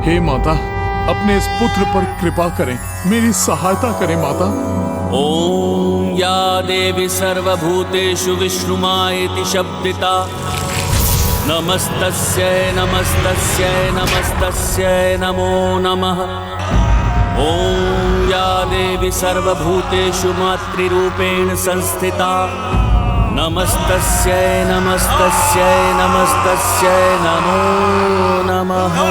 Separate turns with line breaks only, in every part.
हे माता, अपने इस पुत्र पर कृपा करें, मेरी सहायता करें माता।
ओम या देवी सर्वभूतेषु विष्णुमायेति शब्दिता नमस्तस्यै नमस्तस्यै नमस्तस्यै नमो नमः। ओम या देवी सर्वभूतेषु मातृरूपेण संस्थिता नमस्तस्यै नमस्तस्यै नमस्तस्यै नमो नमः।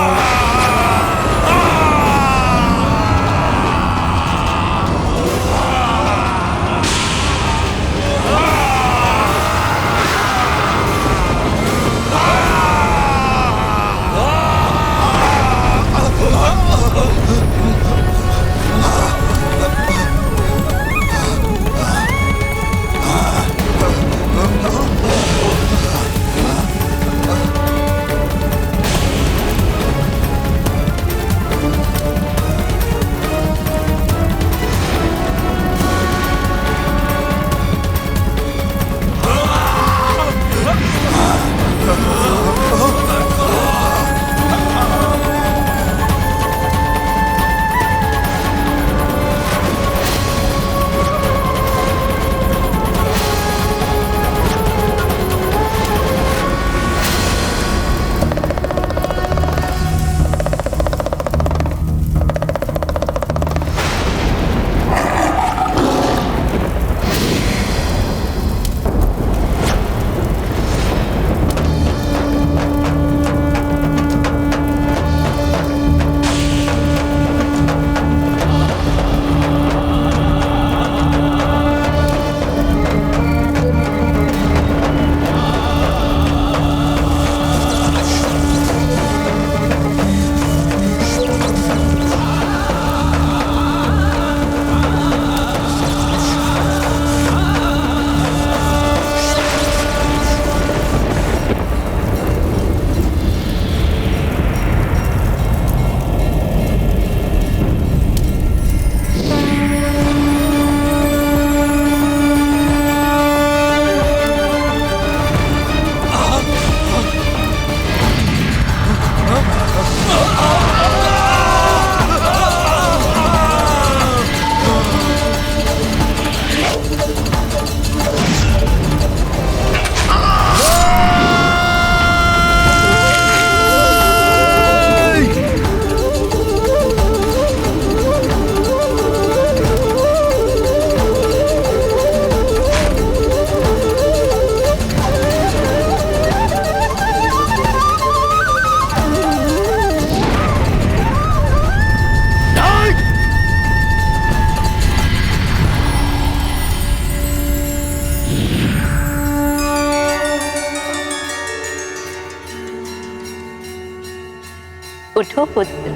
उठो पुत्र।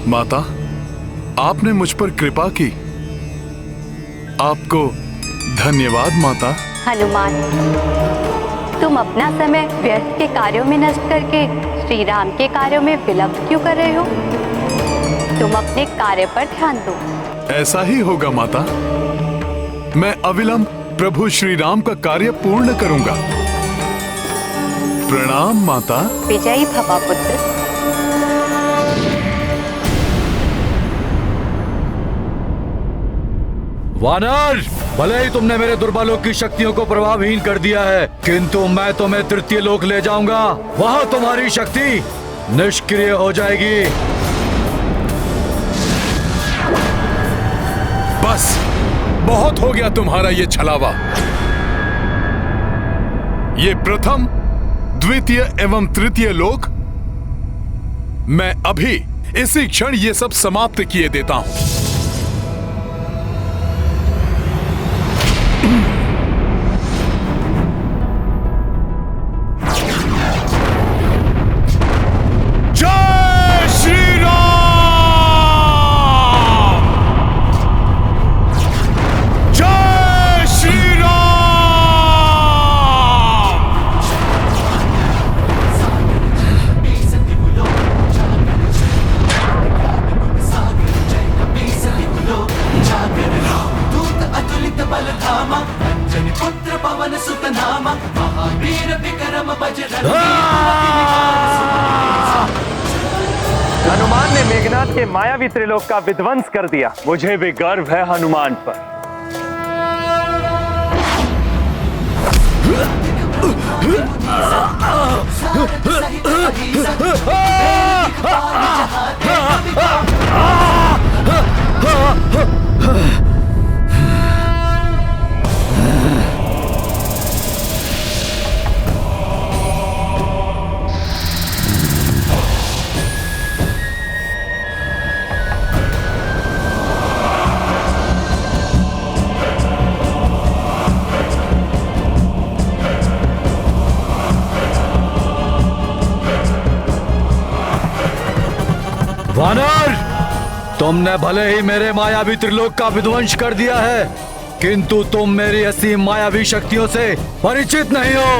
माता, आपने मुझ पर कृपा की, आपको धन्यवाद माता।
हनुमान, तुम अपना समय व्यर्थ के कार्यों में नष्ट करके श्री राम के कार्यों में विलंब क्यों कर रहे हो? तुम अपने कार्य पर ध्यान दो।
ऐसा ही होगा माता, मैं अविलंब प्रभु श्री राम का कार्य पूर्ण करूंगा। प्रणाम माता।
विजयी भवा पुत्र।
वानर, भले ही तुमने मेरे दुर्बलों की शक्तियों को प्रभावहीन कर दिया है, किंतु मैं तुम्हें तृतीय लोक ले जाऊंगा। वहां तुम्हारी शक्ति निष्क्रिय हो जाएगी।
बस, बहुत हो गया तुम्हारा ये छलावा। ये प्रथम, द्वितीय एवं तृतीय लोक मैं अभी इसी क्षण ये सब समाप्त किए देता हूं। जय श्री राम! जय श्री राम!
तुमने मेघनाथ के मायावी त्रिलोक का विध्वंस कर दिया। मुझे भी गर्व है हनुमान पर।
वानर, तुमने भले ही मेरे मायावी त्रिलोक का विध्वंस कर दिया है, किंतु तुम मेरी असीम मायावी शक्तियों से परिचित नहीं हो।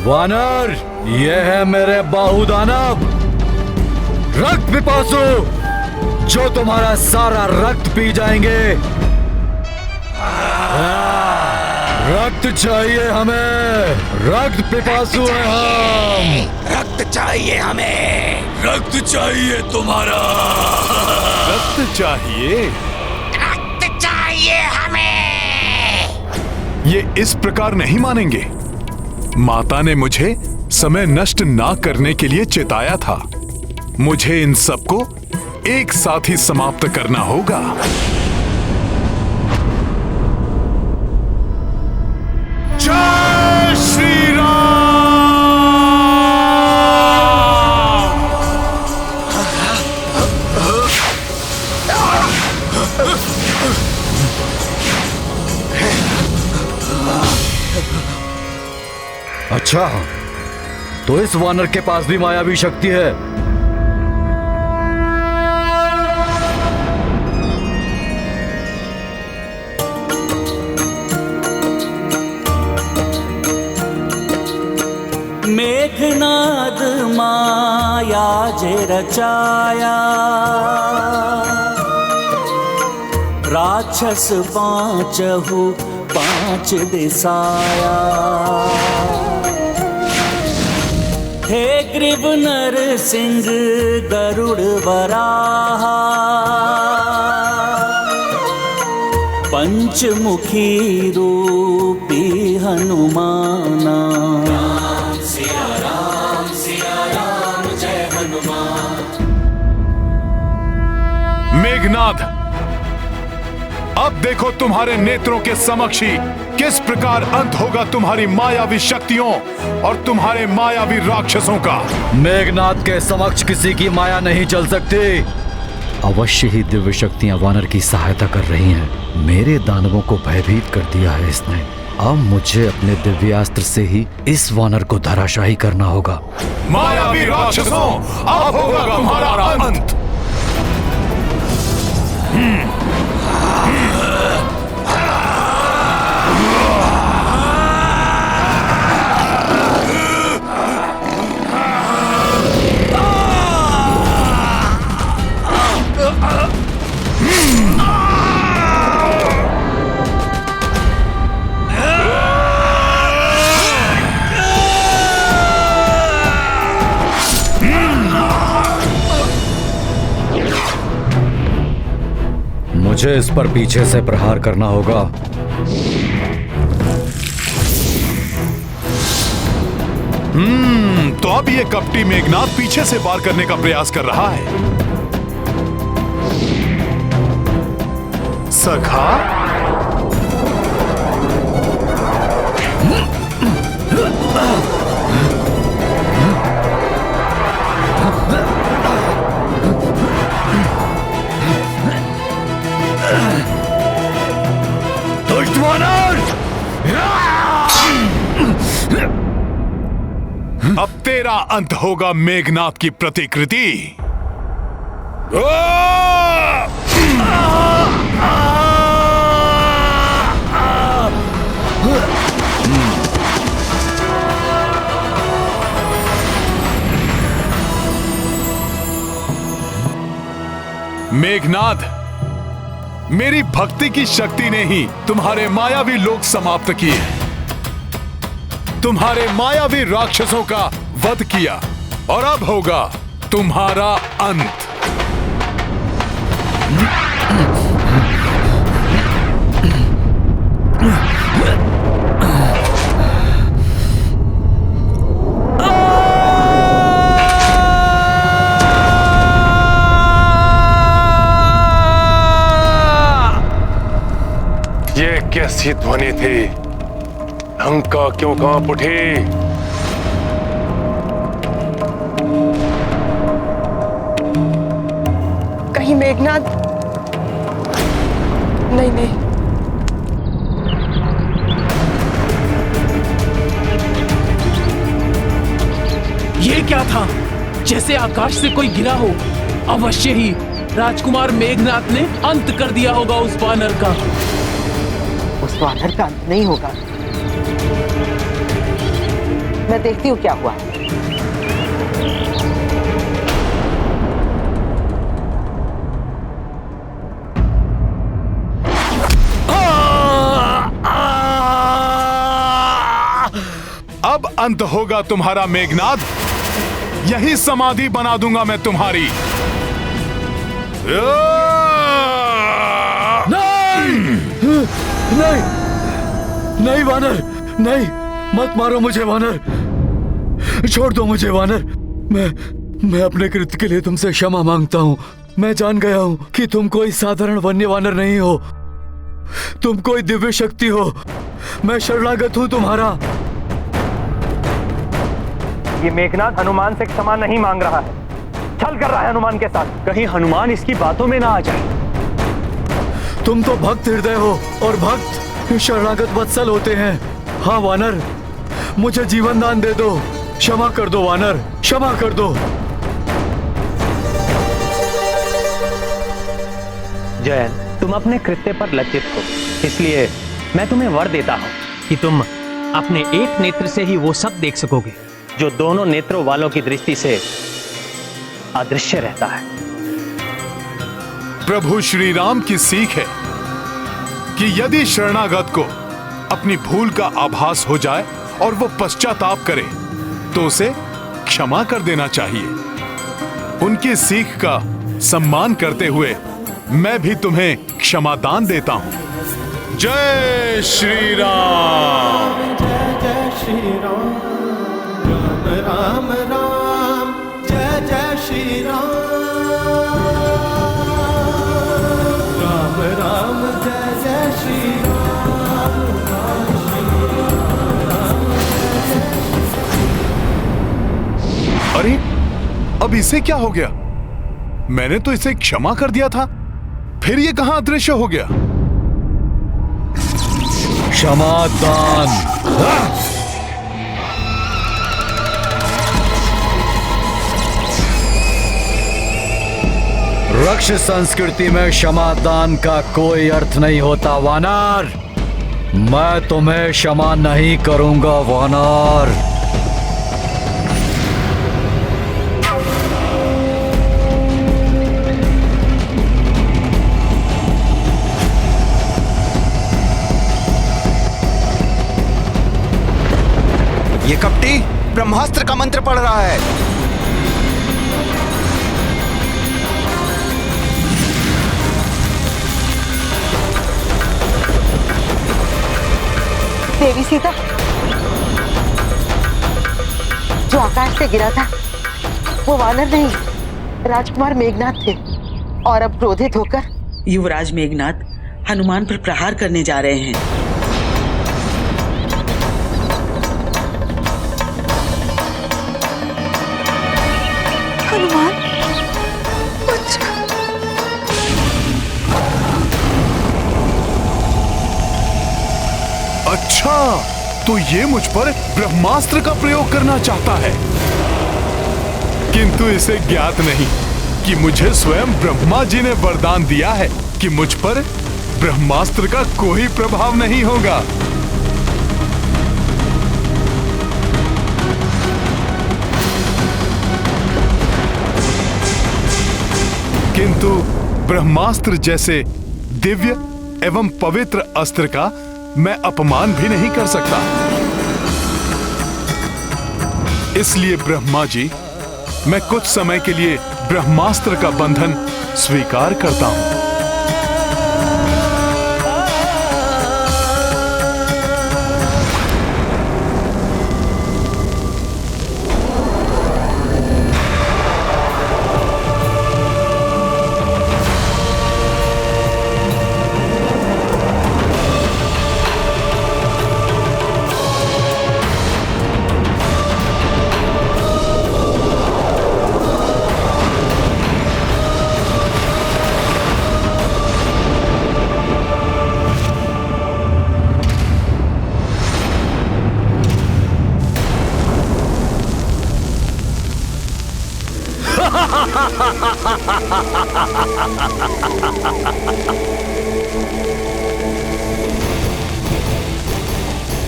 वानर, ये है मेरे बाहुदानव रक्त पिपासु, जो तुम्हारा सारा रक्त पी जाएंगे। रक्त चाहिए हमें, रक्त पिपासु हैं हम।
रक्त चाहिए हमें, रक्त चाहिए तुम्हारा,
रक्त चाहिए,
रक्त चाहिए हमें।
ये इस प्रकार नहीं मानेंगे। माता ने मुझे समय नष्ट ना करने के लिए चेताया था। मुझे इन सबको एक साथ ही समाप्त करना होगा। जय श्री राम।
अच्छा, तो इस वानर के पास भी मायावी शक्ति है।
मेघनाद माया जे रचाया, राक्षस पांचहु पांच दिसाया। हे ग्रीव नर सिंह गरुड़ वराहा, पंचमुखी रूपी हनुमाना। राम सिया राम जय हनुमान।
मेघनाद, अब देखो तुम्हारे नेत्रों के समक्ष ही किस प्रकार अंत होगा तुम्हारी मायावी शक्तियों और तुम्हारे मायावी राक्षसों का।
मेघनाद के समक्ष किसी की माया नहीं चल सकती। अवश्य ही दिव्य शक्तियां वानर की सहायता कर रही हैं। मेरे दानवों को भयभीत कर दिया है इसने। अब मुझे अपने दिव्यास्त्र से ही इस वानर को धराशायी करना होगा।
मायावी राक्षसों, अब होगा तुम्हारा अंत।
मुझे इस पर पीछे से प्रहार करना होगा।
तो अब ये कपटी मेघनाद पीछे से वार करने का प्रयास कर रहा है। सखा,
दुष्ट वानर!
अब तेरा अंत होगा मेघनाद की प्रतिकृति। मेघनाद, मेरी भक्ति की शक्ति ने ही तुम्हारे मायावी लोक समाप्त किए, तुम्हारे मायावी राक्षसों का वध किया, और अब होगा तुम्हारा अंत।
ये कैसी ध्वनि थी? लंका क्यों कांप उठी?
कहीं मेघनाद? नहीं नहीं,
ये क्या था? जैसे आकाश से कोई गिरा हो। अवश्य ही राजकुमार मेघनाद ने अंत कर दिया होगा उस वानर का।
उस वानर का अंत नहीं होगा। मैं देखती हूँ क्या हुआ।
अब अंत होगा तुम्हारा मेघनाद, यही समाधि बना दूंगा मैं तुम्हारी।
नहीं, नहीं वानर, नहीं, मत मारो मुझे वानर, छोड़ दो मुझे वानर। मैं अपने कृत्य के लिए तुमसे क्षमा मांगता हूँ। मैं जान गया हूँ कि तुम कोई साधारण वन्य वानर नहीं हो, तुम कोई दिव्य शक्ति हो। मैं शरणागत हूँ तुम्हारा।
ये मेघनाद हनुमान से क्षमा नहीं मांग रहा है, छल कर रहा है हनुमान के साथ। कहीं हनुमान इसकी बातों में ना आ जाए।
तुम तो भक्त हृदय हो, और भक्त शरणागत वत्सल होते हैं। हाँ वानर, मुझे जीवन दान दे दो, क्षमा कर दो वानर, क्षमा कर दो।
जयन, तुम अपने कृत्य पर लज्जित हो, इसलिए मैं तुम्हें वर देता हूं कि तुम अपने एक नेत्र से ही वो सब देख सकोगे जो दोनों नेत्रों वालों की दृष्टि से अदृश्य रहता है।
प्रभु श्री राम की सीख है कि यदि शरणागत को अपनी भूल का आभास हो जाए और वो पश्चाताप करे तो उसे क्षमा कर देना चाहिए। उनकी सीख का सम्मान करते हुए मैं भी तुम्हें क्षमादान देता हूं। जय श्री राम।
जय जय श्री राम, राम राम राम, जय जय श्री राम, राम राम जय जय श्री राम,
अरे अब इसे क्या हो गया? मैंने तो इसे क्षमा कर दिया था, फिर ये कहां अदृश्य हो गया?
क्षमादान। रक्ष संस्कृति में क्षमादान का कोई अर्थ नहीं होता वानर। मैं तुम्हें क्षमा नहीं करूंगा वानर।
ये कपटी ब्रह्मास्त्र का मंत्र पढ़ रहा है।
देवी सीता, जो आकाश से गिरा था वो वानर नहीं, राजकुमार मेघनाद थे। और अब क्रोधित होकर
युवराज मेघनाद हनुमान पर प्रहार करने जा रहे हैं।
हनुमान,
अच्छा, तो ये मुझ पर ब्रह्मास्त्र का प्रयोग करना चाहता है, किंतु इसे ज्ञात नहीं कि मुझे स्वयं ब्रह्मा जी ने वरदान दिया है कि मुझ पर ब्रह्मास्त्र का कोई प्रभाव नहीं होगा। किंतु ब्रह्मास्त्र जैसे दिव्य एवं पवित्र अस्त्र का मैं अपमान भी नहीं कर सकता। इसलिए ब्रह्मा जी, मैं कुछ समय के लिए ब्रह्मास्त्र का बंधन स्वीकार करता हूं।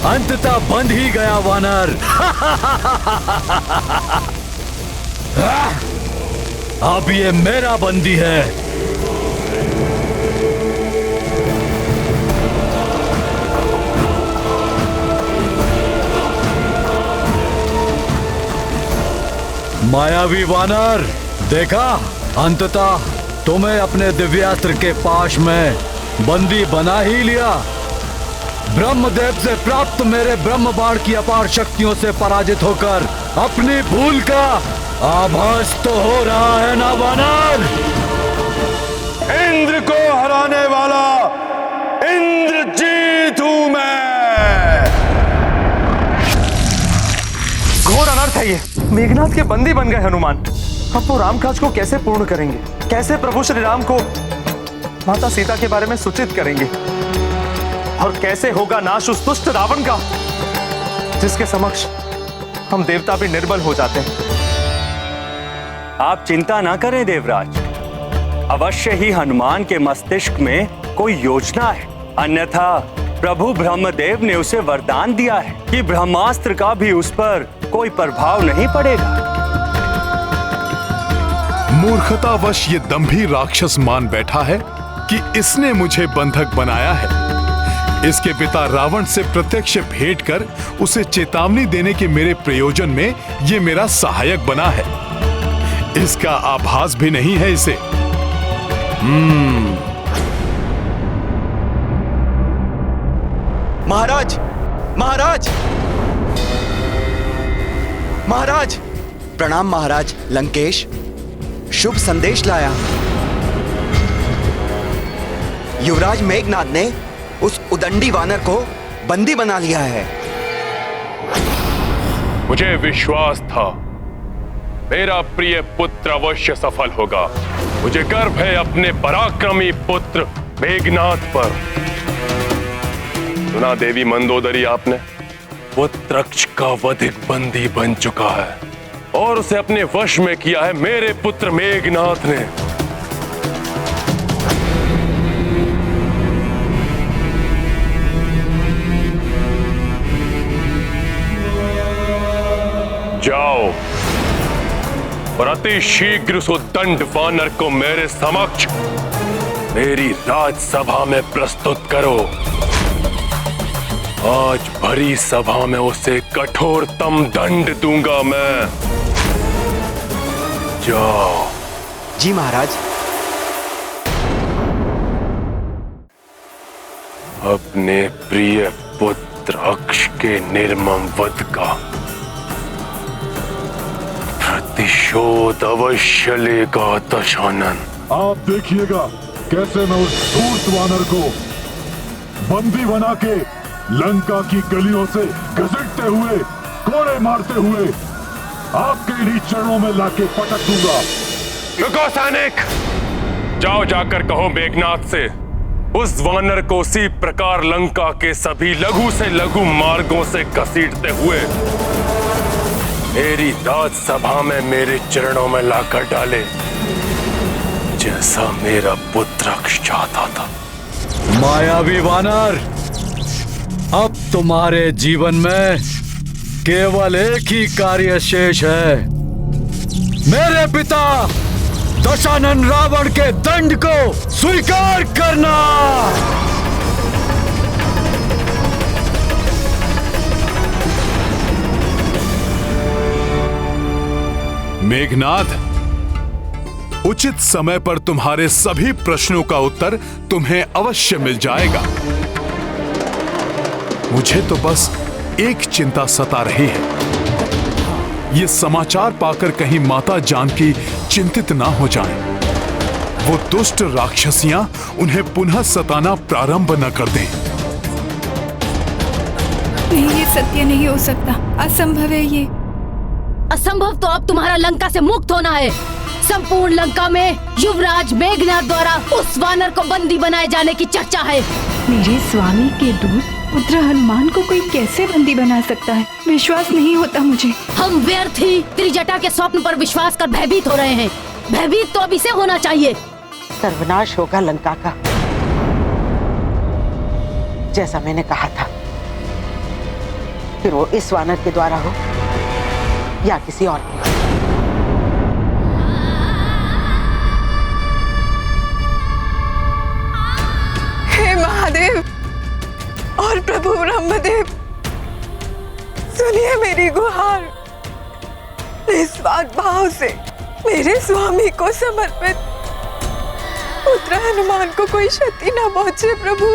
अंततः बंध ही गया वानर। अब ये मेरा बंदी है। मायावी वानर, देखा, अंततः तुम्हें अपने दिव्यास्त्र के पाश में बंदी बना ही लिया। ब्रह्मदेव से प्राप्त मेरे ब्रह्म बाण की अपार शक्तियों से पराजित होकर अपनी भूल का आभास तो हो रहा है ना वानर?
इंद्र को हराने वाला इंद्रजीत हूं मैं।
घोर अनर्थ है ये। मेघनाथ के बंदी बन गए हनुमान। अब वो रामकाज को कैसे पूर्ण करेंगे? कैसे प्रभु श्री राम को माता सीता के बारे में सूचित करेंगे? और कैसे होगा नाश उस दुष्ट रावण का, जिसके समक्ष हम देवता भी निर्बल हो जाते हैं।
आप चिंता ना करें देवराज, अवश्य ही हनुमान के मस्तिष्क में कोई योजना है। अन्यथा प्रभु ब्रह्मदेव ने उसे वरदान दिया है कि ब्रह्मास्त्र का भी उस पर कोई प्रभाव नहीं पड़ेगा।
मूर्खतावश ये दंभी राक्षस मान बैठा है कि इसने मुझे बंधक बनाया है। इसके पिता रावण से प्रत्यक्ष भेंट कर उसे चेतावनी देने के मेरे प्रयोजन में ये मेरा सहायक बना है। इसका आभास भी नहीं है इसे।
महाराज, महाराज, महाराज, प्रणाम महाराज। लंकेश शुभ संदेश लाया। युवराज मेघनाद ने उस उदंडी वानर को बंदी बना लिया है।
मुझे विश्वास था मेरा प्रिय पुत्र अवश्य सफल होगा। मुझे गर्व है अपने पराक्रमी पुत्र मेघनाद पर। सुना देवी मंदोदरी आपने? वो तृक्ष का वधिक बंदी बन चुका है और उसे अपने वश में किया है मेरे पुत्र मेघनाद ने। जाओ और अति शीघ्र उस दंड वानर को मेरे समक्ष मेरी राजसभा में प्रस्तुत करो। आज भरी सभा में उसे कठोरतम दंड दूंगा मैं। जाओ।
जी महाराज।
अपने प्रिय पुत्र अक्ष के निर्मम वध का प्रतिशोध अवश्य लेगा दशानन।
आप देखिएगा कैसे मैं उस धूर्त वानर को बंदी बना के लंका की गलियों से घसीटते हुए, कोड़े मारते हुए आपके इन्हीं चरणों में लाके पटक दूंगा।
रुको सैनिक, जाओ जाकर कहो मेघनाद से उस वानर को उसी प्रकार लंका के सभी लघु से लघु मार्गों से घसीटते हुए मेरी राजसभा में मेरे चरणों में लाकर डाले, जैसा मेरा पुत्र चाहता था।
मायावी वानर, अब तुम्हारे जीवन में केवल एक ही कार्य शेष है, मेरे पिता दशानन रावण के दंड को स्वीकार करना।
मेघनाद, उचित समय पर तुम्हारे सभी प्रश्नों का उत्तर तुम्हें अवश्य मिल जाएगा। मुझे तो बस एक चिंता सता रही है, ये समाचार पाकर कहीं माता जानकी चिंतित ना हो जाएं। वो दुष्ट राक्षसियां उन्हें पुनः सताना प्रारंभ न कर दें।
नहीं, ये सत्य नहीं हो सकता, असंभव है ये।
असंभव तो अब तुम्हारा लंका से मुक्त होना है। संपूर्ण लंका में युवराज मेघनाद द्वारा उस वानर को बंदी बनाए जाने की चर्चा है।
मेरे स्वामी के दूत पुत्र हनुमान को कोई कैसे बंदी बना सकता है? विश्वास नहीं होता मुझे।
हम व्यर्थ ही त्रिजटा के स्वप्न पर विश्वास कर भयभीत हो रहे हैं। भयभीत तो अभी से होना चाहिए।
सर्वनाश होगा लंका का, जैसा मैंने कहा था। फिर वो इस वानर के द्वारा हो या किसी और के।
हे महादेव और प्रभु ब्रह्मदेव, सुनिए मेरी गुहार। निस्वार्थ भाव से मेरे स्वामी को समर्पित पुत्र हनुमान को कोई क्षति न पहुंचे प्रभु।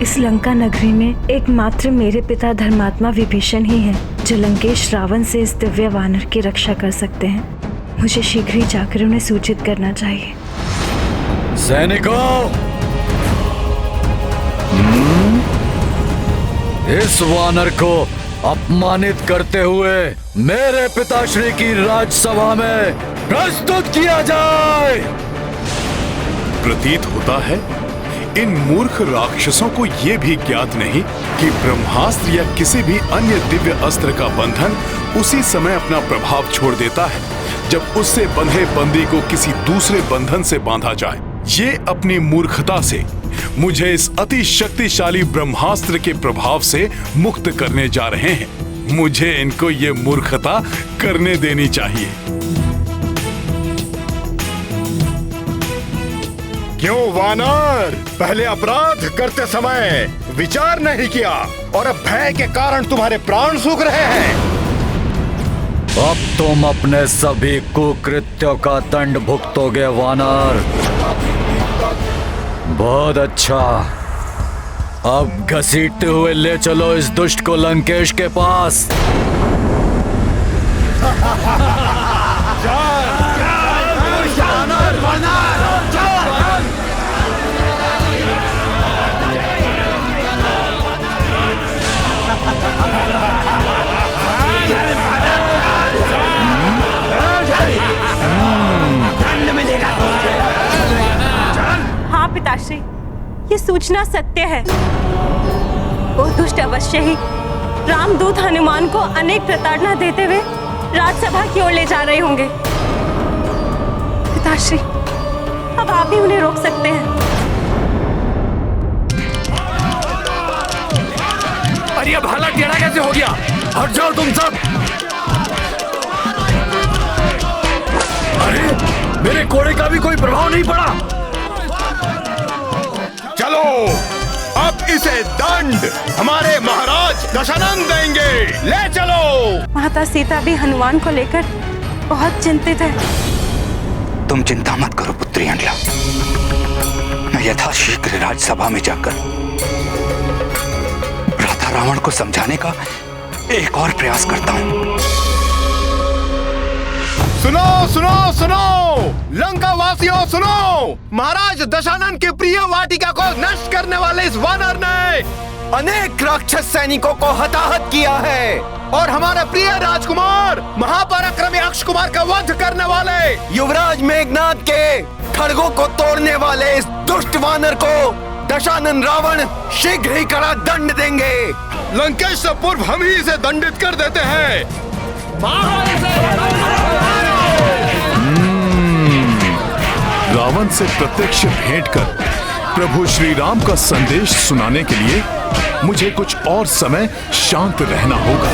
इस लंका नगरी में एकमात्र मेरे पिता धर्मात्मा विभीषण ही हैं, जो लंकेश रावण से इस दिव्य वानर की रक्षा कर सकते हैं। मुझे शीघ्र ही जाकर उन्हें सूचित करना चाहिए।
सैनिकों, इस वानर को अपमानित करते हुए मेरे पिताश्री की राजसभा में प्रस्तुत किया जाए।
प्रतीत होता है इन मूर्ख राक्षसों को यह भी ज्ञात नहीं कि ब्रह्मास्त्र या किसी भी अन्य दिव्य अस्त्र का बंधन उसी समय अपना प्रभाव छोड़ देता है जब उससे बंधे बंदी को किसी दूसरे बंधन से बांधा जाए। ये अपनी मूर्खता से मुझे इस अति शक्तिशाली ब्रह्मास्त्र के प्रभाव से मुक्त करने जा रहे हैं। मुझे इनको ये मूर्खता करने देनी चाहिए।
क्यों वानर, पहले अपराध करते समय विचार नहीं किया और अब भय के कारण तुम्हारे प्राण सूख रहे हैं।
अब तुम अपने सभी कुकृत्यों का दंड भुगतोगे वानर। बहुत अच्छा, अब घसीटते हुए ले चलो इस दुष्ट को लंकेश के पास।
हाँ पिताश्री, ये सूचना सत्य है। वो दुष्ट अवश्य ही रामदूत हनुमान को अनेक प्रताड़ना देते हुए राजसभा की ओर ले जा रहे होंगे। पिताश्री, अब आप ही उन्हें रोक सकते हैं।
अरे अब हालत टेढ़ा कैसे हो गया? हट जाओ तुम सब। अरे मेरे घोड़े का भी कोई प्रभाव नहीं पड़ा।
चलो, अब इसे दंड हमारे महाराज दशानन देंगे। ले चलो।
माता सीता भी हनुमान को लेकर बहुत चिंतित है।
तुम चिंता मत करो पुत्री अंडला, मैं यथाशीघ्र राजसभा में जाकर भ्राता रावण को समझाने का एक और प्रयास करता हूं।
सुनो सुनो सुनो, लंका वासियों सुनो, महाराज दशानन की प्रिय वाटिका को नष्ट करने वाले इस वानर ने
अनेक राक्षस सैनिकों को हताहत किया है और हमारा प्रिय राजकुमार महापराक्रमी अक्ष कुमार का वध करने वाले युवराज मेघनाद के खड़गों को तोड़ने वाले इस दुष्ट वानर को दशानन रावण शीघ्र ही कड़ा दंड देंगे।
लंकेश से पूर्व हम ही इसे दंडित कर देते हैं।
रावण से प्रत्यक्ष भेंट कर प्रभु श्री राम का संदेश सुनाने के लिए मुझे कुछ और समय शांत रहना होगा।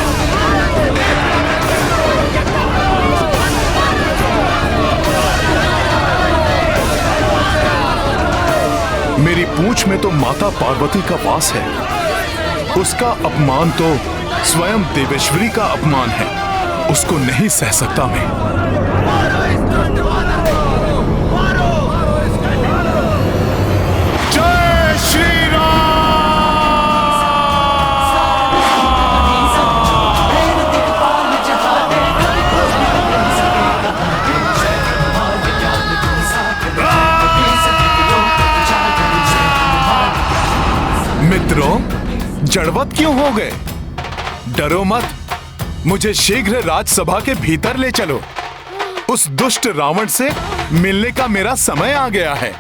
मेरी पूंछ में तो माता पार्वती का वास है, उसका अपमान तो स्वयं देवेश्वरी का अपमान है, उसको नहीं सह सकता मैं। जय श्री राम। मित्रों, जड़वत क्यों हो गए? डरो मत, मुझे शीघ्र राजसभा के भीतर ले चलो। उस दुष्ट रावण से मिलने का मेरा समय आ गया है।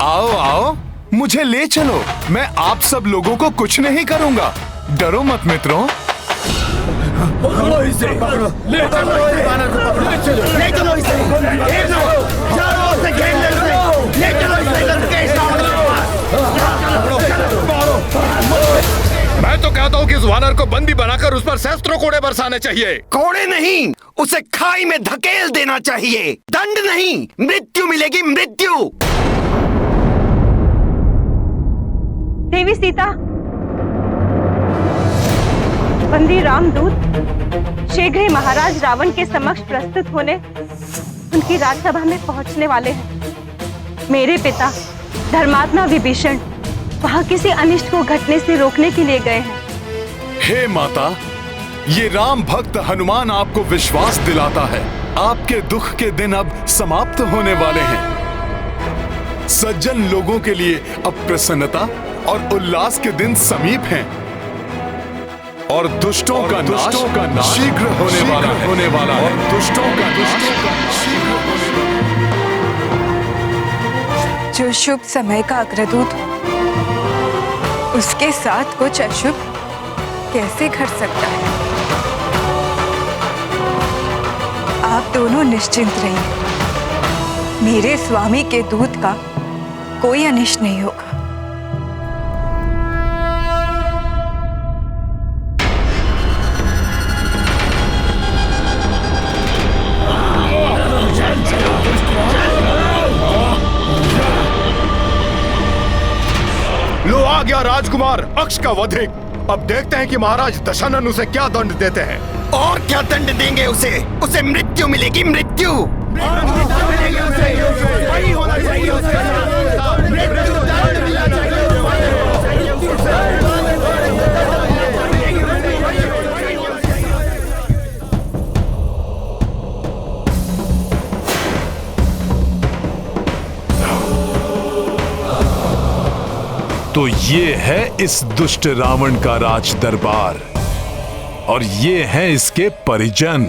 आओ आओ, मुझे ले चलो, मैं आप सब लोगों को कुछ नहीं करूंगा। डरो मत मित्रों।
पकड़ो इसे, पकड़ो, ले चलो इसे, वानर को पकड़ो, ले चलो इसे, चारों ओर से घेर ले इसे, ले चलो इसे लंकेश रावण के पास। मैं तो कहता हूँ कि इस वानर को बंदी बनाकर उस पर शस्त्रों कोड़े बरसाने चाहिए।
कोड़े नहीं, उसे खाई में धकेल देना चाहिए। दंड नहीं, मृत्यु मिलेगी, मृत्यु।
देवी सीता, बंदी रामदूत शीघ्र ही महाराज रावण के समक्ष प्रस्तुत होने उनकी राजसभा में पहुंचने वाले हैं। मेरे पिता धर्मात्मा विभीषण वहां किसी अनिष्ट को घटने से रोकने के लिए गए हैं।
हे माता, ये राम भक्त हनुमान आपको विश्वास दिलाता है, आपके दुख के दिन अब समाप्त होने वाले हैं। सज्जन लोगों के लिए अब प्रसन्नता और उल्लास के दिन समीप हैं और दुष्टों का नाश शीघ्र होने वाला है। और दुष्टों का
जो शुभ समय का अग्रदूत उसके साथ कुछ अशुभ कैसे घट सकता है? आप दोनों निश्चिंत रहिए, मेरे स्वामी के दूत का कोई अनिष्ट नहीं होगा।
लो आ गया राजकुमार अक्ष का वधिक। अब देखते हैं कि महाराज दशानन उसे क्या दंड देते हैं।
और क्या दंड देंगे उसे? उसे मृत्यु मिलेगी, मृत्यु।
तो ये है इस दुष्ट रावण का राज दरबार और ये हैं इसके परिजन।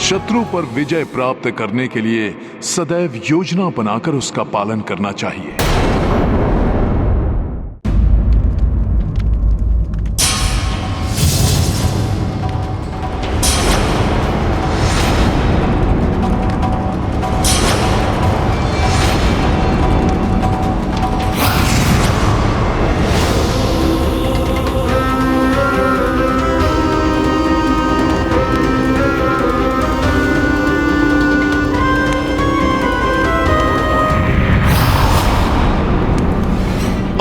शत्रु पर विजय प्राप्त करने के लिए सदैव योजना बनाकर उसका पालन करना चाहिए।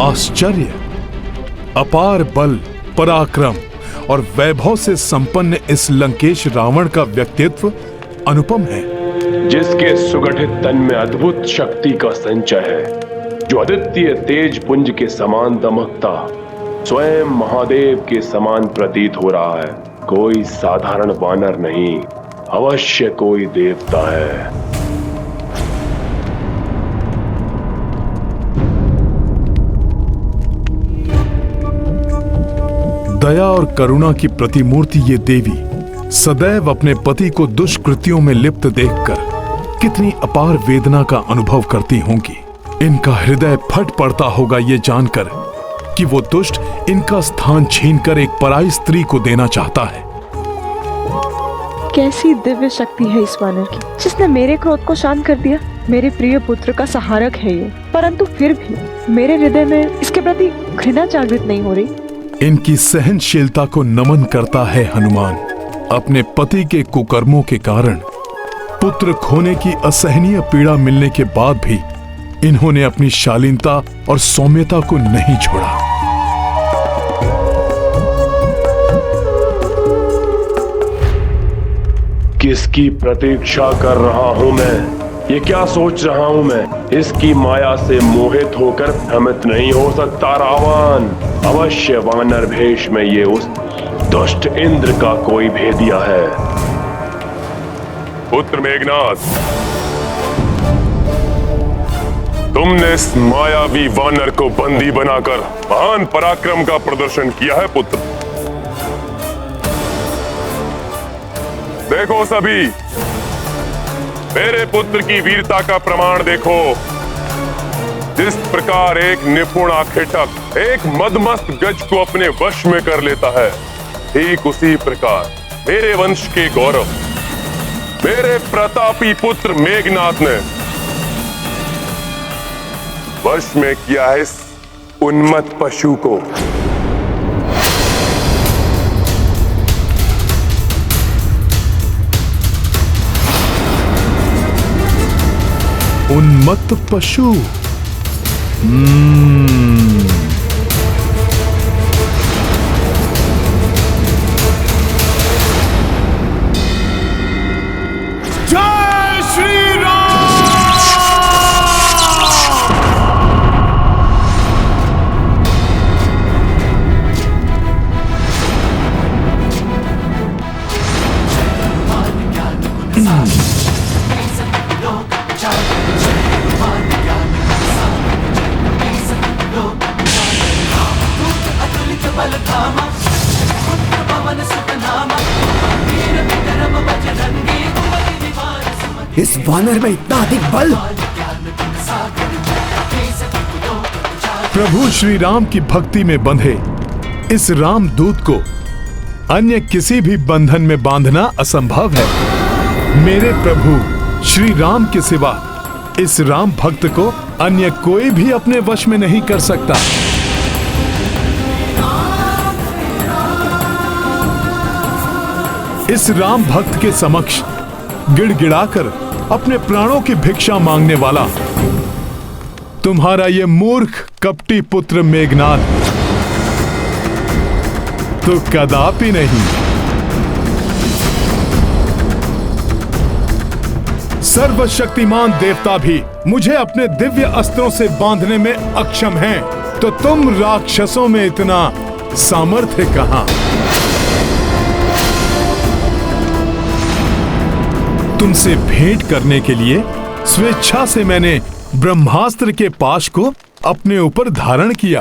आश्चर्य, अपार बल, पराक्रम और वैभव से संपन्न इस लंकेश रावण का व्यक्तित्व अनुपम है,
जिसके सुगठित तन में अद्भुत शक्ति का संचय है, जो अद्वितीय तेज पुंज के समान दमकता स्वयं महादेव के समान प्रतीत हो रहा है। कोई साधारण वानर नहीं, अवश्य कोई देवता है।
दया और करुणा की प्रतिमूर्ति ये देवी सदैव अपने पति को दुष्कृत्यों में लिप्त देखकर कितनी अपार वेदना का अनुभव करती होंगी। इनका हृदय फट पड़ता होगा ये जानकर कि वो दुष्ट इनका स्थान छीनकर एक पराई स्त्री को देना चाहता है।
कैसी दिव्य शक्ति है इस वानर की, जिसने मेरे क्रोध को शांत कर दिया। मेरे प्रिय पुत्र का सहारक है ये, परंतु फिर भी मेरे हृदय में इसके प्रति घृणा जागृत नहीं हो रही।
इनकी सहनशीलता को नमन करता है हनुमान। अपने पति के कुकर्मों के कारण पुत्र खोने की असहनीय पीड़ा मिलने के बाद भी इन्होंने अपनी शालीनता और सौम्यता को नहीं छोड़ा।
किसकी प्रतीक्षा कर रहा हूं मैं? ये क्या सोच रहा हूं मैं? इसकी माया से मोहित होकर भ्रमित नहीं हो सकता रावण। अवश्य वानर भेष में ये उस दुष्ट इंद्र का कोई भेदिया है। पुत्र मेघनाथ, तुमने इस मायावी वानर को बंदी बनाकर महान पराक्रम का प्रदर्शन किया है पुत्र। देखो सभी, मेरे पुत्र की वीरता का प्रमाण देखो। जिस प्रकार एक निपुण आखेटक एक मदमस्त गज को अपने वश में कर लेता है, ठीक उसी प्रकार मेरे वंश के गौरव, मेरे प्रतापी पुत्र मेघनाथ ने वश में किया है इस उन्मत्त पशु को।
उन्मत्त पशु।
जय श्री राम।
इस वानर में इतना अधिक बल।
प्रभु श्री राम की भक्ति में बंधे इस राम दूत को अन्य किसी भी बंधन में बांधना असंभव है। मेरे प्रभु श्री राम के सिवा इस राम भक्त को अन्य कोई भी अपने वश में नहीं कर सकता। इस राम भक्त के समक्ष गिड़गिड़ाकर अपने प्राणों की भिक्षा मांगने वाला तुम्हारा ये मूर्ख कपटी पुत्र मेघनाथ तो कदापि नहीं। सर्वशक्तिमान देवता भी मुझे अपने दिव्य अस्त्रों से बांधने में अक्षम हैं, तो तुम राक्षसों में इतना सामर्थ्य कहां? तुमसे भेंट करने के लिए स्वेच्छा से मैंने ब्रह्मास्त्र के पाश को अपने ऊपर धारण किया,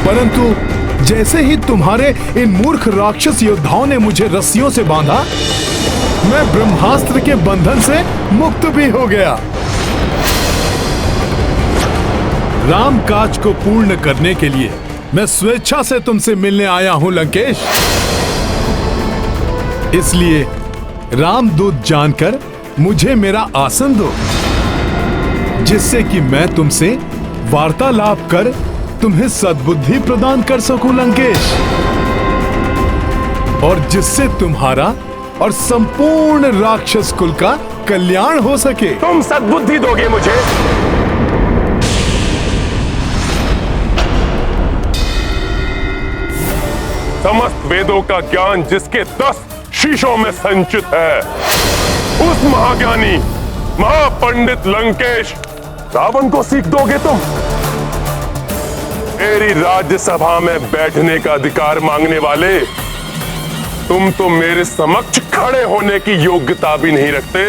परंतु जैसे ही तुम्हारे इन मूर्ख राक्षस योद्धाओं ने मुझे रस्सियों से बांधा, मैं ब्रह्मास्त्र के बंधन से मुक्त भी हो गया। राम काज को पूर्ण करने के लिए मैं स्वेच्छा से तुमसे मिलने आया हूं लंकेश। इसलिए रामदूत जानकर मुझे मेरा आसन दो, जिससे कि मैं तुमसे वार्तालाप कर तुम्हें सद्बुद्धि प्रदान कर सकूं लंकेश, और जिससे तुम्हारा और संपूर्ण राक्षस कुल का कल्याण हो सके।
तुम सद्बुद्धि दोगे मुझे? समस्त वेदों का ज्ञान जिसके 10 शीशों में संचित है, उस महाज्ञानी महापंडित लंकेश रावण को सीख दोगे तुम? मेरी राज्यसभा में बैठने का अधिकार मांगने वाले तुम तो मेरे समक्ष खड़े होने की योग्यता भी नहीं रखते।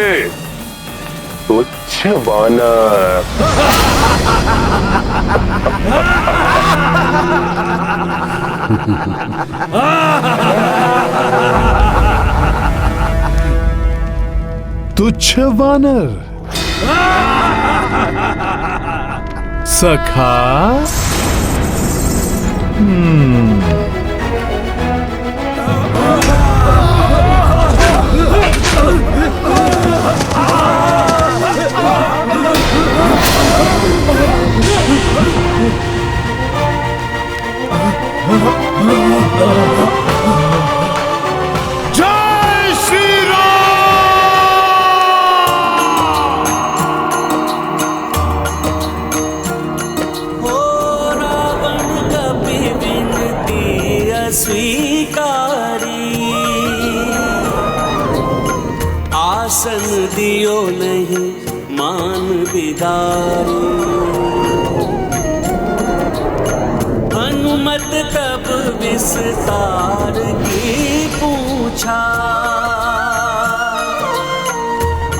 तुच्छ वानर।
तुच्छ वानर। सखा।
जय श्री
स्वीकारी आसन दियो नहीं मान बिदारी। हनुमत तब विस्तार की पूछा,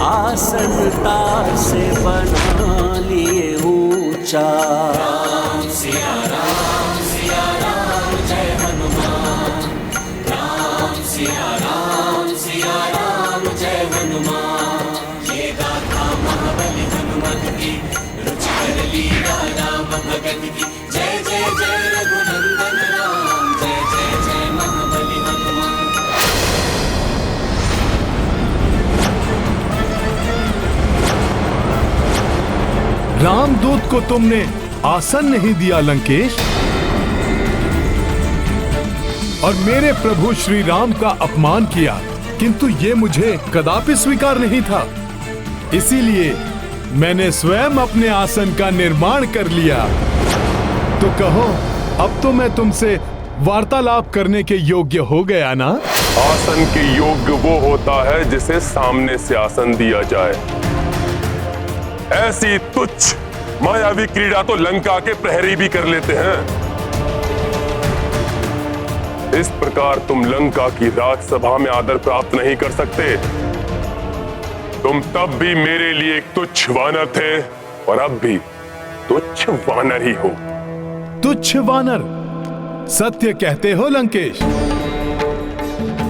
आसन तार से बना लिए ऊंचा। राम सिया राम जय हनुमान। राम सिया राम जय हनुमान। ये गाथा महाबली हनुमत की, रुचिकर लीला राम भगत की। जय जय जय रघुनंदन राम, जय जय जय महाबली हनुमान।
रामदूत को तुमने आसन नहीं दिया लंकेश, और मेरे प्रभु श्री राम का अपमान किया, किंतु ये मुझे कदापि स्वीकार नहीं था। इसीलिए मैंने स्वयं अपने आसन का निर्माण कर लिया। तो कहो, अब तो मैं तुमसे वार्तालाप करने के योग्य हो गया ना?
आसन के योग्य वो होता है जिसे सामने से आसन दिया जाए। ऐसी तुच्छ मायावी क्रीड़ा तो लंका के प्रहरी भी कर लेते हैं। इस प्रकार तुम लंका की राजसभा में आदर प्राप्त नहीं कर सकते। तुम तब भी मेरे लिए एक तुच्छ वानर थे, और अब भी तुच्छ वानर ही हो।
तुच्छ वानर? सत्य कहते हो लंकेश।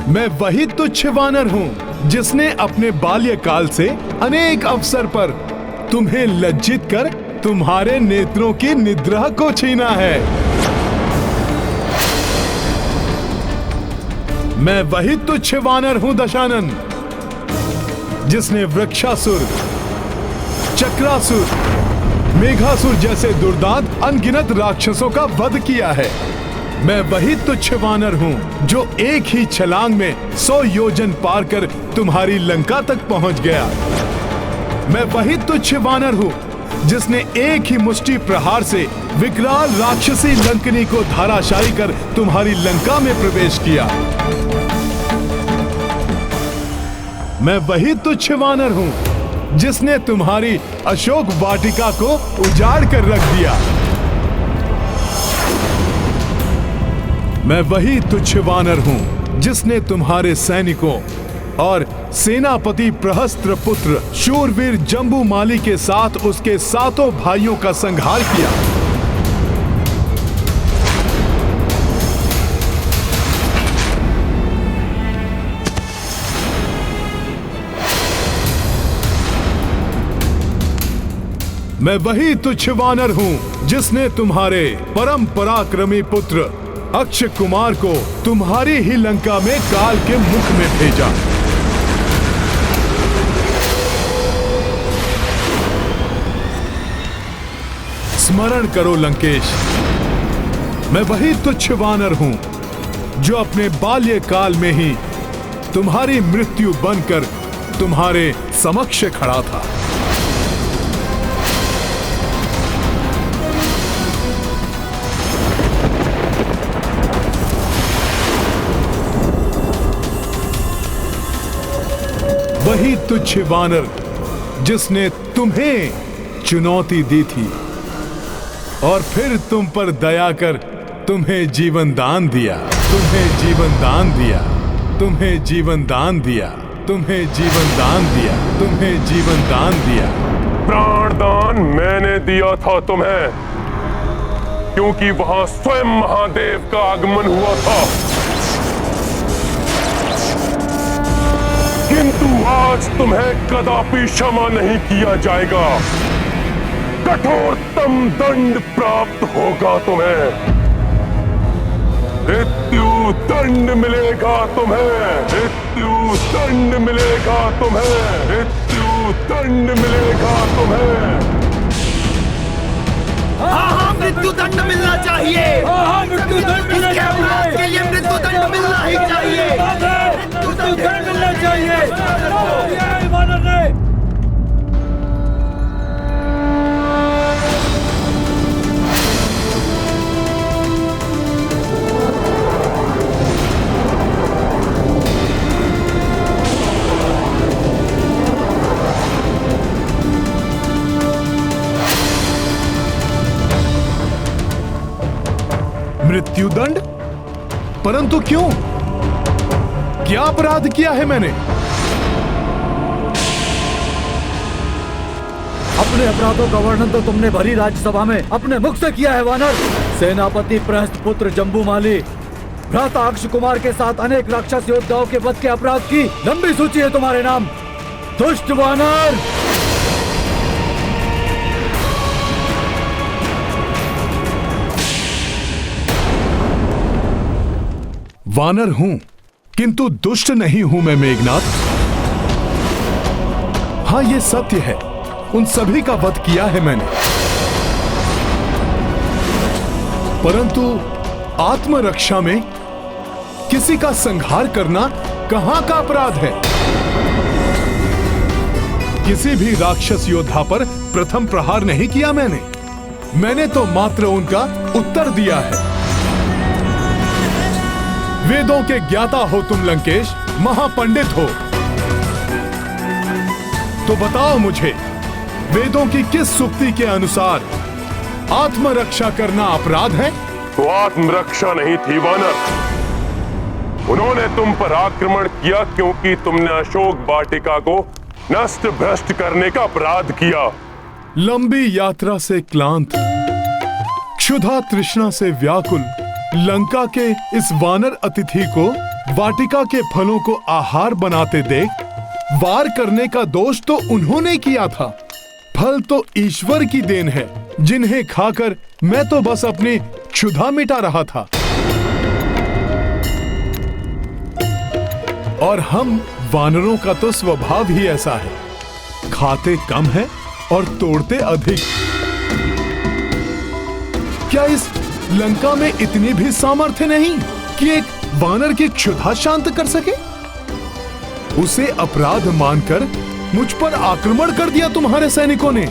मैं वही तुच्छ वानर हूं जिसने अपने बाल्यकाल से अनेक अवसर पर तुम्हें लज्जित कर तुम्हारे नेत्रों की निद्रा को छीना है। मैं वही तुच्छ वानर हूं दशानन, जिसने वृक्षासुर, चक्रासुर, मेघासुर जैसे दुर्दांत अनगिनत राक्षसों का वध किया है। मैं वही तुच्छ वानर हूं जो एक ही छलांग में 100 योजन पार कर तुम्हारी लंका तक पहुंच गया। मैं वही तुच्छ वानर हूं जिसने एक ही मुष्टि प्रहार से विकराल राक्षसी लंकनी को धाराशायी कर तुम्हारी लंका में प्रवेश किया। मैं वही तुच्छ वानर हूं जिसने तुम्हारी अशोक वाटिका को उजाड़ कर रख दिया। मैं वही तुच्छ वानर हूं जिसने तुम्हारे सैनिकों और सेनापति प्रहस्त्र पुत्र शूरवीर जम्बूमाली के साथ उसके 7 भाइयों का संहार किया। मैं वही तुच्छ वानर हूँ जिसने तुम्हारे परम पराक्रमी पुत्र अक्षय कुमार को तुम्हारी ही लंका में काल के मुख में भेजा। स्मरण करो लंकेश, मैं वही तुच्छ वानर हूं जो अपने बाल्यकाल में ही तुम्हारी मृत्यु बनकर तुम्हारे समक्ष खड़ा था। वही तुच्छ वानर जिसने तुम्हें चुनौती दी थी और फिर तुम पर दया कर तुम्हें जीवन दान दिया, तुम्हें जीवन दान दिया, तुम्हें जीवन दान दिया, तुम्हें जीवन दान दिया, तुम्हें जीवन दान दिया।
प्राण दान मैंने दिया था तुम्हें, क्योंकि वहां स्वयं महादेव का आगमन हुआ था। किंतु आज तुम्हें कदापि क्षमा नहीं किया जाएगा। कठोरतम दंड प्राप्त होगा तुम्हें। मृत्यु दंड मिलेगा तुम्हें, मृत्यु दंड मिलेगा तुम्हें, मृत्यु दंड मिलेगा तुम्हें।
हाँ, मृत्यु दंड मिलना चाहिए। मृत्यु दंड के लिए मृत्यु दंड मिलना ही चाहिए। मृत्यु दंड मिलना चाहिए।
मृत्युदंड? परंतु क्यों? क्या अपराध किया है मैंने?
अपने अपराधों का वर्णन तो तुमने भरी राज्यसभा में अपने मुख से किया है वानर। सेनापति प्रहस्त पुत्र जम्बूमाली, भ्राता अक्षय कुमार के साथ अनेक राक्षस योद्धाओं के वध के अपराध की लंबी सूची है तुम्हारे नाम। दुष्ट वानर!
वानर हूं, किंतु दुष्ट नहीं हूं मैं मेघनाथ। हाँ, ये सत्य है, उन सभी का वध किया है मैंने, परंतु आत्मरक्षा में किसी का संहार करना कहां का अपराध है? किसी भी राक्षस योद्धा पर प्रथम प्रहार नहीं किया मैंने तो मात्र उनका उत्तर दिया है। वेदों के ज्ञाता हो तुम लंकेश, महापंडित हो, तो बताओ मुझे, वेदों की किस सूक्ति के अनुसार आत्मरक्षा करना अपराध है?
तो आत्मरक्षा नहीं थी वानर, उन्होंने तुम पर आक्रमण किया क्योंकि तुमने अशोक वाटिका को नष्ट भ्रष्ट करने का अपराध किया।
लंबी यात्रा से क्लांत, क्षुधा तृष्णा से व्याकुल लंका के इस वानर अतिथि को वाटिका के फलों को आहार बनाते देख वार करने का दोष तो उन्होंने किया था। फल तो ईश्वर की देन है, जिन्हें खाकर मैं तो बस अपनी क्षुधा मिटा रहा था। और हम वानरों का तो स्वभाव ही ऐसा है, खाते कम है और तोड़ते अधिक। क्या इस लंका में इतनी भी सामर्थ्य नहीं कि एक वानर की क्षुधा शांत कर सके? उसे अपराध मानकर मुझ पर आक्रमण कर दिया तुम्हारे सैनिकों ने।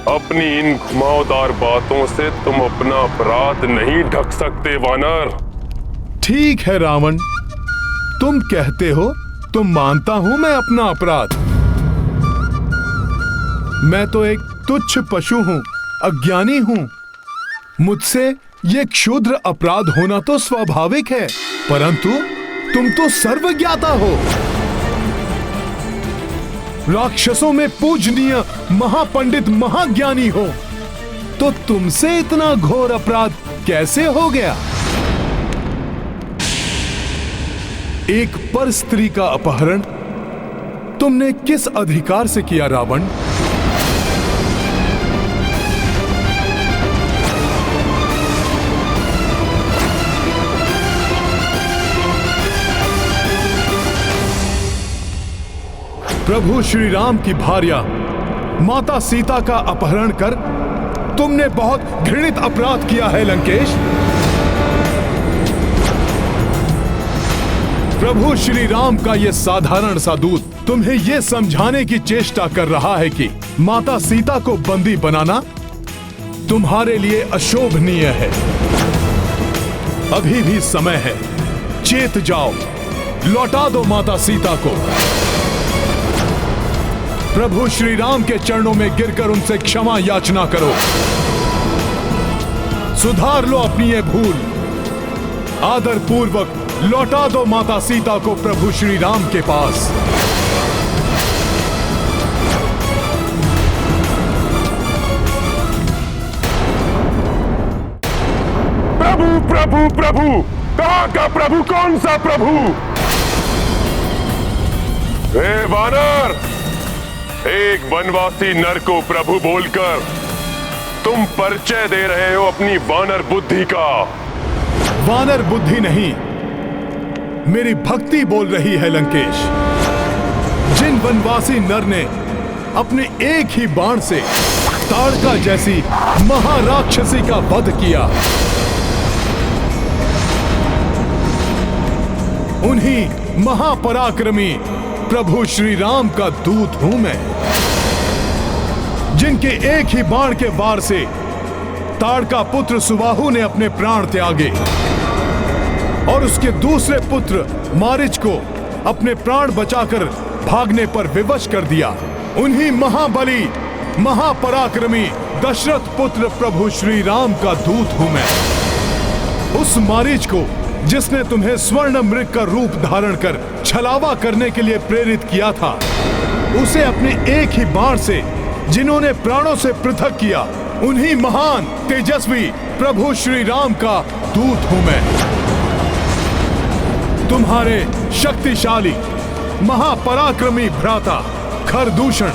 अपनी इन घुमावदार बातों से तुम अपना अपराध नहीं ढक सकते वानर।
ठीक है रावण, तुम कहते हो तो मानता हूं मैं अपना अपराध। मैं तो एक तुच्छ पशु हूं, अज्ञानी हूं। मुझसे ये क्षुद्र अपराध होना तो स्वाभाविक है, परंतु तुम तो सर्वज्ञाता हो, राक्षसों में पूजनीय महापंडित महाज्ञानी हो, तो तुमसे इतना घोर अपराध कैसे हो गया? एक पर स्त्री का अपहरण तुमने किस अधिकार से किया रावण? प्रभु श्री राम की भार्या माता सीता का अपहरण कर तुमने बहुत घृणित अपराध किया है लंकेश। प्रभु श्री राम का यह साधारण सा दूत तुम्हें यह समझाने की चेष्टा कर रहा है कि माता सीता को बंदी बनाना तुम्हारे लिए अशोभनीय है। अभी भी समय है, चेत जाओ, लौटा दो माता सीता को। प्रभु श्री राम के चरणों में गिरकर उनसे क्षमा याचना करो। सुधार लो अपनी ये भूल। आदर पूर्वक लौटा दो माता सीता को प्रभु श्री राम के पास।
प्रभु प्रभु प्रभु, कहां का प्रभु? कौन सा प्रभु? हे वानर, एक वनवासी नर को प्रभु बोलकर तुम परिचय दे रहे हो अपनी वानर बुद्धि का।
वानर बुद्धि नहीं, मेरी भक्ति बोल रही है लंकेश। जिन वनवासी नर ने अपने एक ही बाण से ताड़का जैसी महाराक्षसी का वध किया, उन्हीं महापराक्रमी प्रभु श्री राम का दूत हूं मैं। जिनके एक ही बाण के वार से ताड़का पुत्र सुबाहु ने अपने प्राण त्यागे और उसके दूसरे पुत्र मारिच को अपने प्राण बचाकर भागने पर विवश कर दिया। उन्हीं महाबली महापराक्रमी दशरथ पुत्र प्रभु श्री राम का दूत हूं मैं। उस मारिच को जिसने तुम्हें स्वर्ण मृग का रूप धारण कर छलावा करने के लिए प्रेरित किया था, उसे अपने एक ही बाण से जिन्होंने प्राणों से पृथक किया, उन्हीं महान तेजस्वी प्रभु श्री राम का दूत हूं मैं। तुम्हारे शक्तिशाली महापराक्रमी भ्राता खरदूषण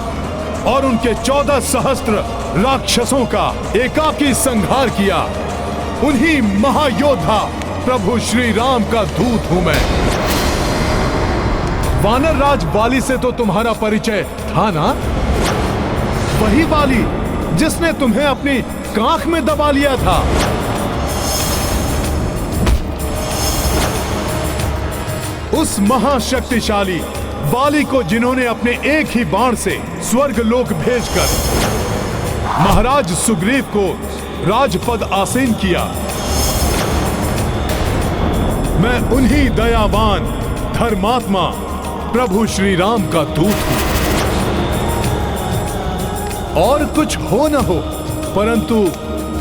और उनके 14 सहस्त्र राक्षसों का एकाकी संहार किया, उन्हीं महायोद्धा प्रभु श्री राम का दूत हूं मैं। वानर राज वाली से तो तुम्हारा परिचय था ना? वही वाली जिसने तुम्हें अपनी कांख में दबा लिया था। उस महाशक्तिशाली वाली को जिन्होंने अपने एक ही बाण से स्वर्गलोक भेजकर महाराज सुग्रीव को राजपद आसीन किया। मैं उन्हीं दयावान धर्मात्मा प्रभु श्री राम का दूत हूं। और कुछ हो न हो, परंतु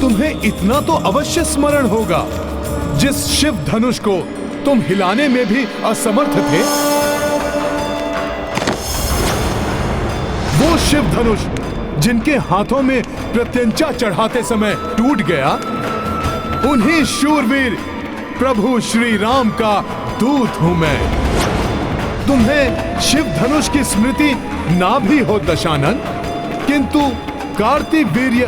तुम्हें इतना तो अवश्य स्मरण होगा, जिस शिव धनुष को तुम हिलाने में भी असमर्थ थे, वो शिव धनुष जिनके हाथों में प्रत्यंचा चढ़ाते समय टूट गया, उन्हीं शूरवीर प्रभु श्री राम का दूत हूं मैं। तुम्हें शिव धनुष की स्मृति ना भी हो दशानन, किंतु कार्तिवीर्य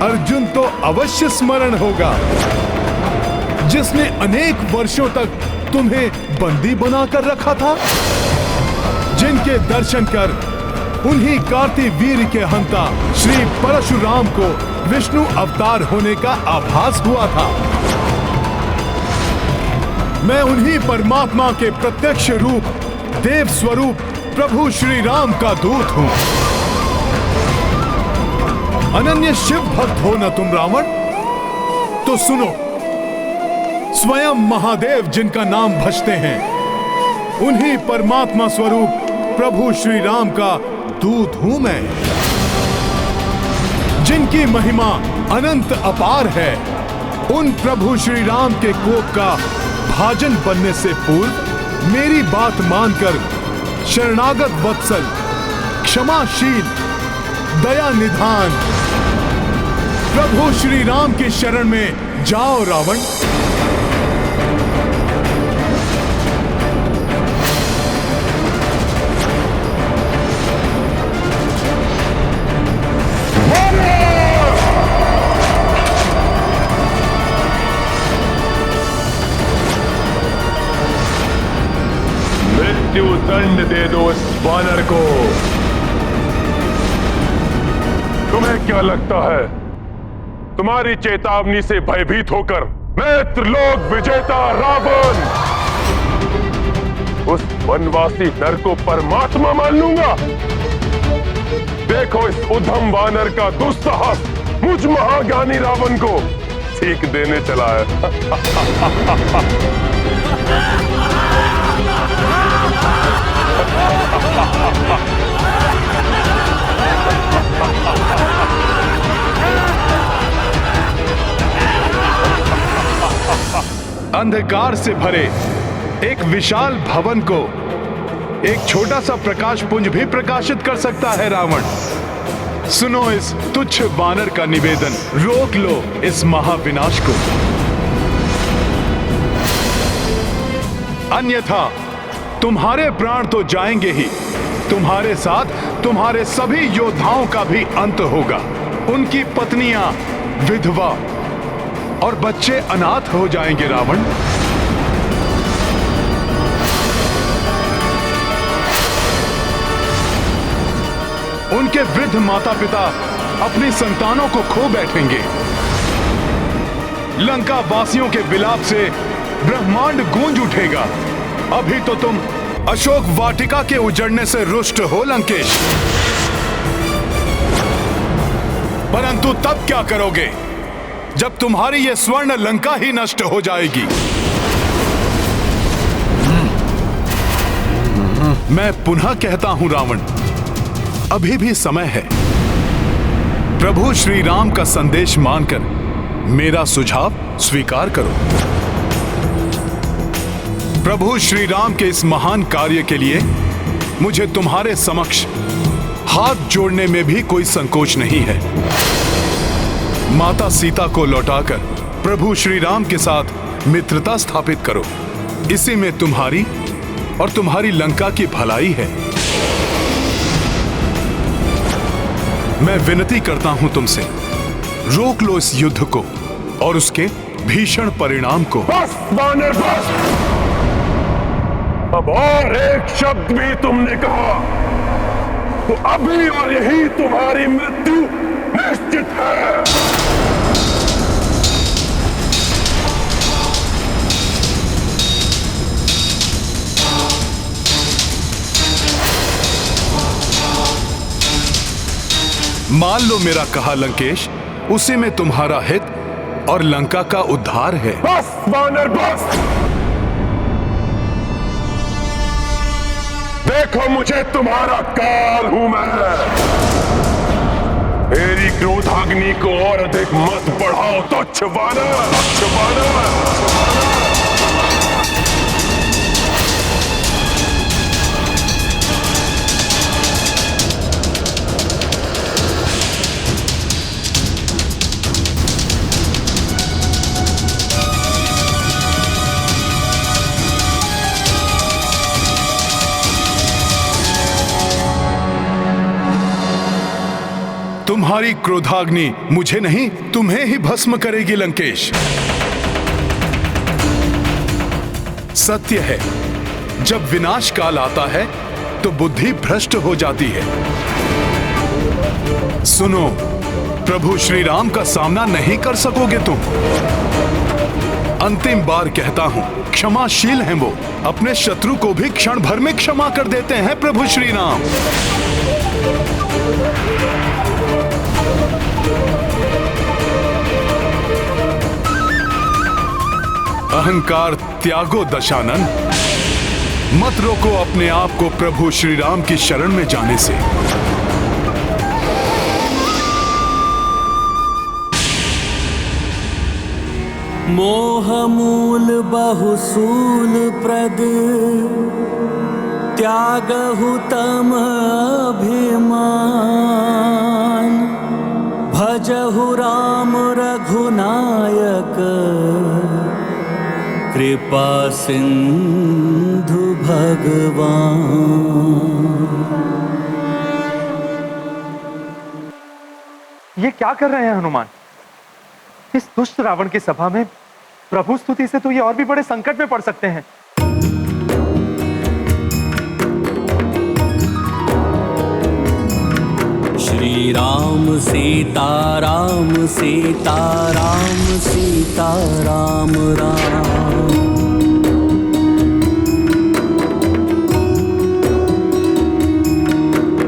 अर्जुन तो अवश्य स्मरण होगा, जिसने अनेक वर्षों तक तुम्हें बंदी बनाकर रखा था। जिनके दर्शन कर उन्हीं कार्तिवीर्य के हंता श्री परशुराम को विष्णु अवतार होने का आभास हुआ था। मैं उन्हीं परमात्मा के प्रत्यक्ष रूप देव स्वरूप प्रभु श्री राम का दूत हूं। अनन्य शिव भक्त हो न तुम रावण? तो सुनो, स्वयं महादेव जिनका नाम भजते हैं, उन्हीं परमात्मा स्वरूप प्रभु श्री राम का दूत हूं मैं। जिनकी महिमा अनंत अपार है, उन प्रभु श्री राम के कोप का भाजन बनने से पूर्व मेरी बात मानकर शरणागत वत्सल, क्षमाशील, दया निधान प्रभु श्री राम की शरण में जाओ रावण।
मृत्यु दंड दे दो इस वानर को। तुम्हें क्या लगता है तुम्हारी चेतावनी से भयभीत होकर मैं त्रिलोक विजेता रावण उस वनवासी नर को परमात्मा मान लूंगा? देखो इस उद्धम वानर का दुस्साहस मुझ महाज्ञानी रावण को सीख देने चला है।
अंधकार से भरे एक विशाल भवन को एक छोटा सा प्रकाश पुंज भी प्रकाशित कर सकता है रावण। सुनो इस तुच्छ वानर का निवेदन, रोक लो इस महाविनाश को, अन्यथा तुम्हारे प्राण तो जाएंगे ही, तुम्हारे साथ तुम्हारे सभी योद्धाओं का भी अंत होगा। उनकी पत्नियां विधवा और बच्चे अनाथ हो जाएंगे रावण। उनके वृद्ध माता पिता अपनी संतानों को खो बैठेंगे। लंका वासियों के विलाप से ब्रह्मांड गूंज उठेगा। अभी तो तुम अशोक वाटिका के उजड़ने से रुष्ट हो लंकेश, परंतु तब क्या करोगे जब तुम्हारी ये स्वर्ण लंका ही नष्ट हो जाएगी? मैं पुनः कहता हूं रावण, अभी भी समय है। प्रभु श्री राम का संदेश मानकर मेरा सुझाव स्वीकार करो। प्रभु श्री राम के इस महान कार्य के लिए मुझे तुम्हारे समक्ष हाथ जोड़ने में भी कोई संकोच नहीं है। माता सीता को लौटाकर प्रभु श्री राम के साथ मित्रता स्थापित करो। इसी में तुम्हारी और तुम्हारी लंका की भलाई है। मैं विनती करता हूं तुमसे, रोक लो इस युद्ध को और उसके भीषण परिणाम को।
बस वानर बस! अब और एक शब्द भी तुमने कहा तो अभी और यही तुम्हारी मृत्यु निश्चित है।
मान लो मेरा कहा लंकेश, उसी में तुम्हारा हित और लंका का उद्धार है।
बस वानर बस! देखो मुझे तुम्हारा काल हूं मैं। मेरी क्रोधाग्नि को और अधिक मत बढ़ाओ तुच्छ वानर, तुच्छ वानर।
तुम्हारी क्रोधाग्नि मुझे नहीं, तुम्हें ही भस्म करेगी लंकेश। सत्य है, जब विनाश काल आता है तो बुद्धि भ्रष्ट हो जाती है। सुनो, प्रभु श्री राम का सामना नहीं कर सकोगे तुम। अंतिम बार कहता हूं, क्षमाशील हैं वो, अपने शत्रु को भी क्षण भर में क्षमा कर देते हैं प्रभु श्री राम। अहंकार त्यागो दशानन, मत रोको अपने आप को प्रभु श्री राम की शरण में जाने से।
मोह मूल बहुसूल प्रद त्यागहु तम अभिमान, भजहु राम रघुनायक कृपा सिंधु भगवान।
ये क्या कर रहे हैं हनुमान? इस दुष्ट रावण की सभा में प्रभु स्तुति से तो ये और भी बड़े संकट में पड़ सकते हैं।
श्री राम सीता राम सीता राम सीता राम राम।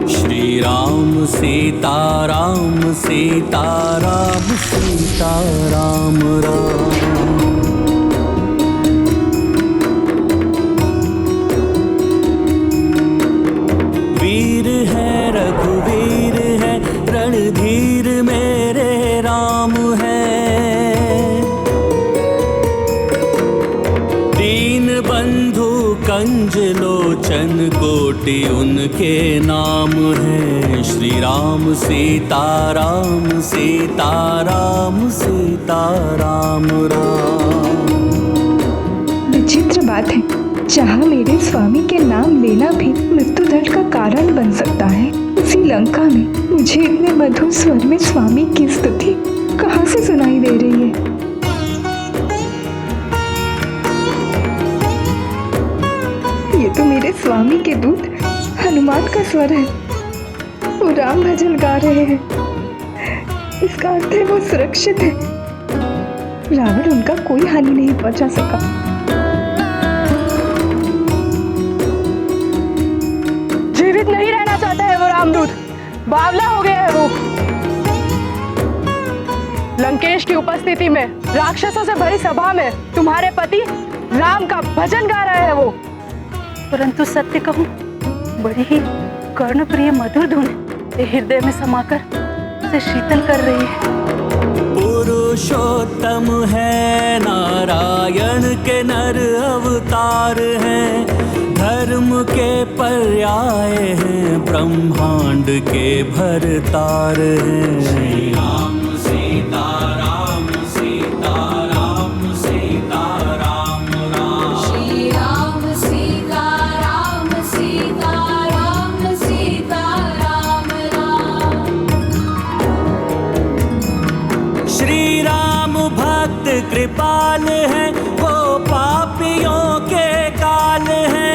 श्री राम सीता राम सीता राम सीता राम राम। वीर है रघुवीर है रणधीर मेरे राम है। दीन बंधु कंज लोचन कोटि उनके नाम है। श्री राम सीता राम सीता राम सीता राम राम।
विचित्र बात है, जहाँ मेरे स्वामी के नाम लेना भी मृत्युदंड का कारण बन सकता है, उसी लंका में मुझे इतने मधुर स्वर में स्वामी की स्तुति कहाँ से सुनाई दे रही है। ये तो मेरे स्वामी के दूत हनुमान का स्वर है। वो राम भजन गा रहे हैं। इसका अर्थ है वो सुरक्षित है। रावण उनका कोई हानि नहीं पहुंचा सका।
जीवित नहीं रहना चाहता है वो रामदूत, बावला हो गया है वो। लंकेश की उपस्थिति में राक्षसों से भरी सभा में तुम्हारे पति राम का भजन गा रहे हैं वो। परंतु सत्य कहूं, बड़ी ही कर्णप्रिय मधुर धुन हृदय में समाकर उसे शीतल कर रही है।
पुरुषोत्तम है नारायण के नर अवतार हैं। धर्म के पर्याय हैं ब्रह्मांड के भरतार हैं। श्री राम सीता राम सीता राम सीता राम राम।
श्री राम सीता राम सीता राम सीता राम राम।
श्री राम भक्त कृपाल है वो पापियों के काल है।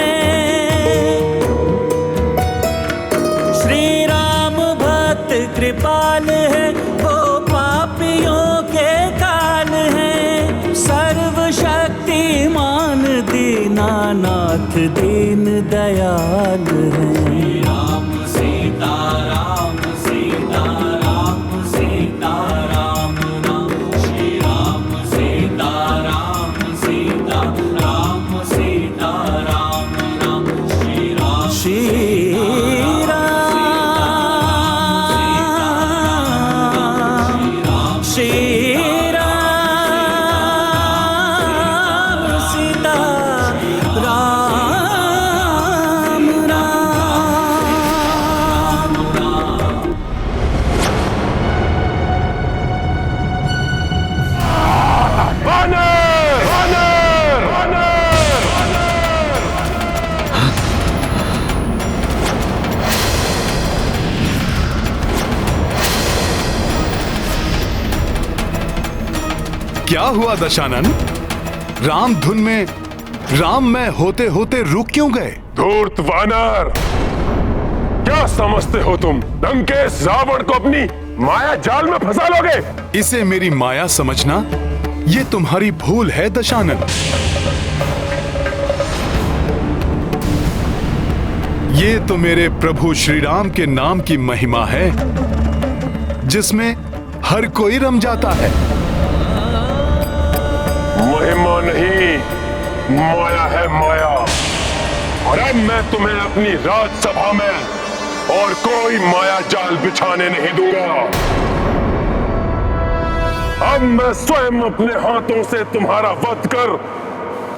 कृपाल है वो पापियों के काल है। सर्वशक्तिमान दीनानाथ दीन दयाल है। राम सीता राम सीता राम सीता राम राम। श्री राम सीता राम सीता राम सीता राम राम। श्री राम
क्या हुआ दशानन? राम धुन में राम में होते होते रुक क्यों गए?
धूर्त वानर, क्या समझते हो तुम? लंकेश रावण को अपनी माया जाल में फंसा लोगे?
इसे मेरी माया समझना ये तुम्हारी भूल है दशानन। ये तो मेरे प्रभु श्री राम के नाम की महिमा है जिसमें हर कोई रम जाता है।
महिमा नहीं, माया है माया। और अब मैं तुम्हें अपनी राजसभा में और कोई माया जाल बिछाने नहीं दूंगा। अब मैं स्वयं अपने हाथों से तुम्हारा वध कर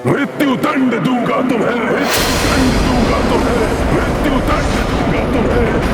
मृत्यु दंड दूंगा तुम्हें। मृत्यु दंड दूंगा तुम्हें। मृत्यु दंड दूंगा तुम्हें।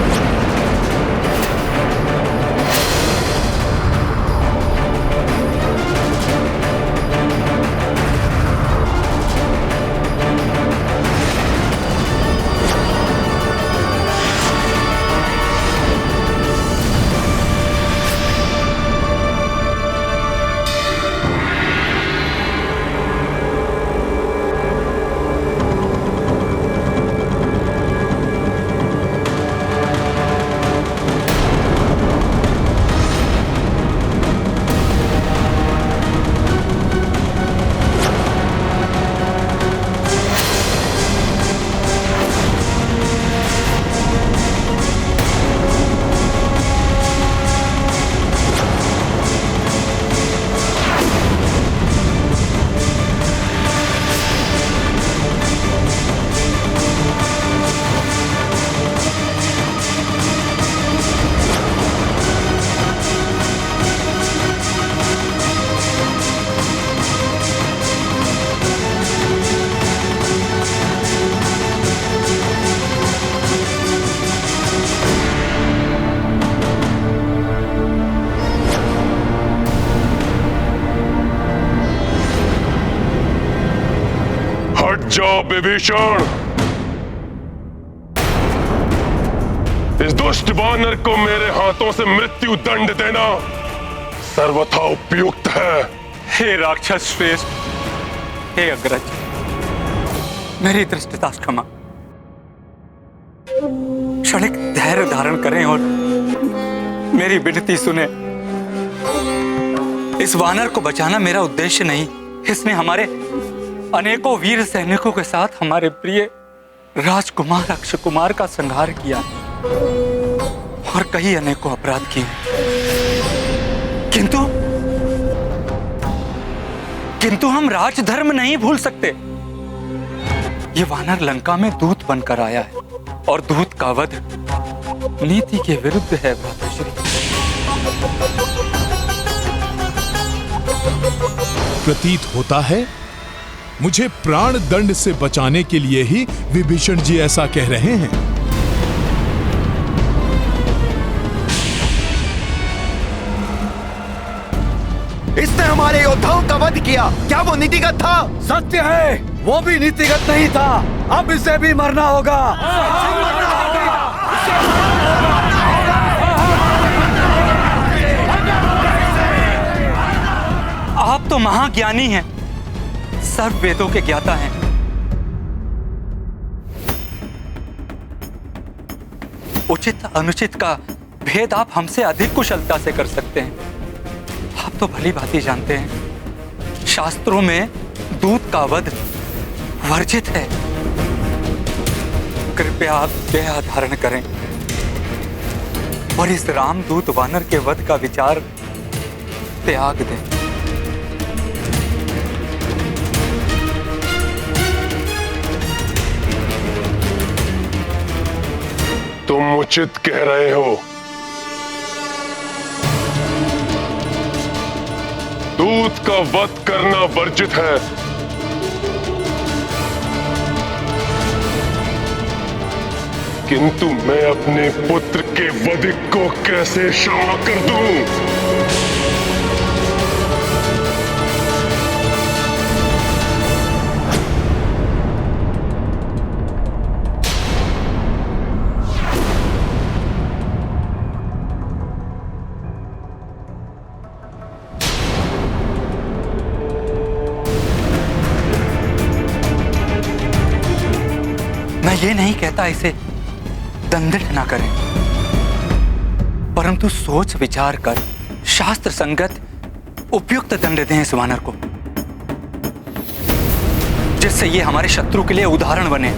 विभीषण, इस दुष्ट वानर को मेरे हाथों से मृत्यु दंड देना सर्वथा उपयुक्त है।
हे राक्षस श्रेष्ठ, हे अग्रज, मेरी दृष्टता क्षमा। क्षणिक धैर्य धारण करें और मेरी विनती सुने। इस वानर को बचाना मेरा उद्देश्य नहीं। इसने हमारे अनेकों वीर सैनिकों के साथ हमारे प्रिय राजकुमार अक्षय कुमार का संहार किया और कई अनेकों अपराध किए, किंतु हम राजधर्म नहीं भूल सकते। ये वानर लंका में दूत बनकर आया है और दूत का वध नीति के विरुद्ध है। भ्राताश्री,
प्रतीत होता है मुझे प्राण दंड से बचाने के लिए ही विभीषण जी ऐसा कह रहे हैं।
इसने हमारे योद्धाओं का वध किया, क्या वो नीतिगत था?
सत्य है, वो भी नीतिगत नहीं था। अब इसे भी मरना होगा।
आप तो महाज्ञानी हैं, सर्व वेदों के ज्ञाता हैं। उचित अनुचित का भेद आप हमसे अधिक कुशलता से कर सकते हैं। आप तो भली भांति जानते हैं, शास्त्रों में दूत का वध वर्जित है। कृपया आप दया धारण करें और इस रामदूत वानर के वध का विचार त्याग दें।
तुम उचित कह रहे हो। दूत का वध करना वर्जित है, किंतु मैं अपने पुत्र के वध को कैसे क्षमा कर दूं?
मैं ये नहीं कहता इसे दंडित ना करें, परंतु सोच विचार कर शास्त्र संगत उपयुक्त दंड दें इस वानर को, जिससे ये हमारे शत्रु के लिए उदाहरण बने,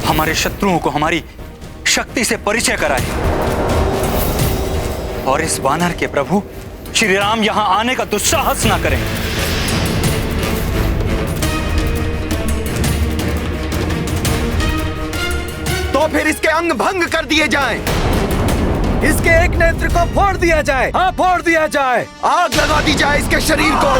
हमारे शत्रुओं को हमारी शक्ति से परिचय कराए और इस वानर के प्रभु श्री राम यहां आने का दुस्साहस ना करें।
तो फिर इसके अंग भंग कर दिए जाएं।
इसके एक नेत्र को फोड़ दिया जाए। हाँ, फोड़ दिया जाए।
आग लगा दी जाए इसके शरीर को।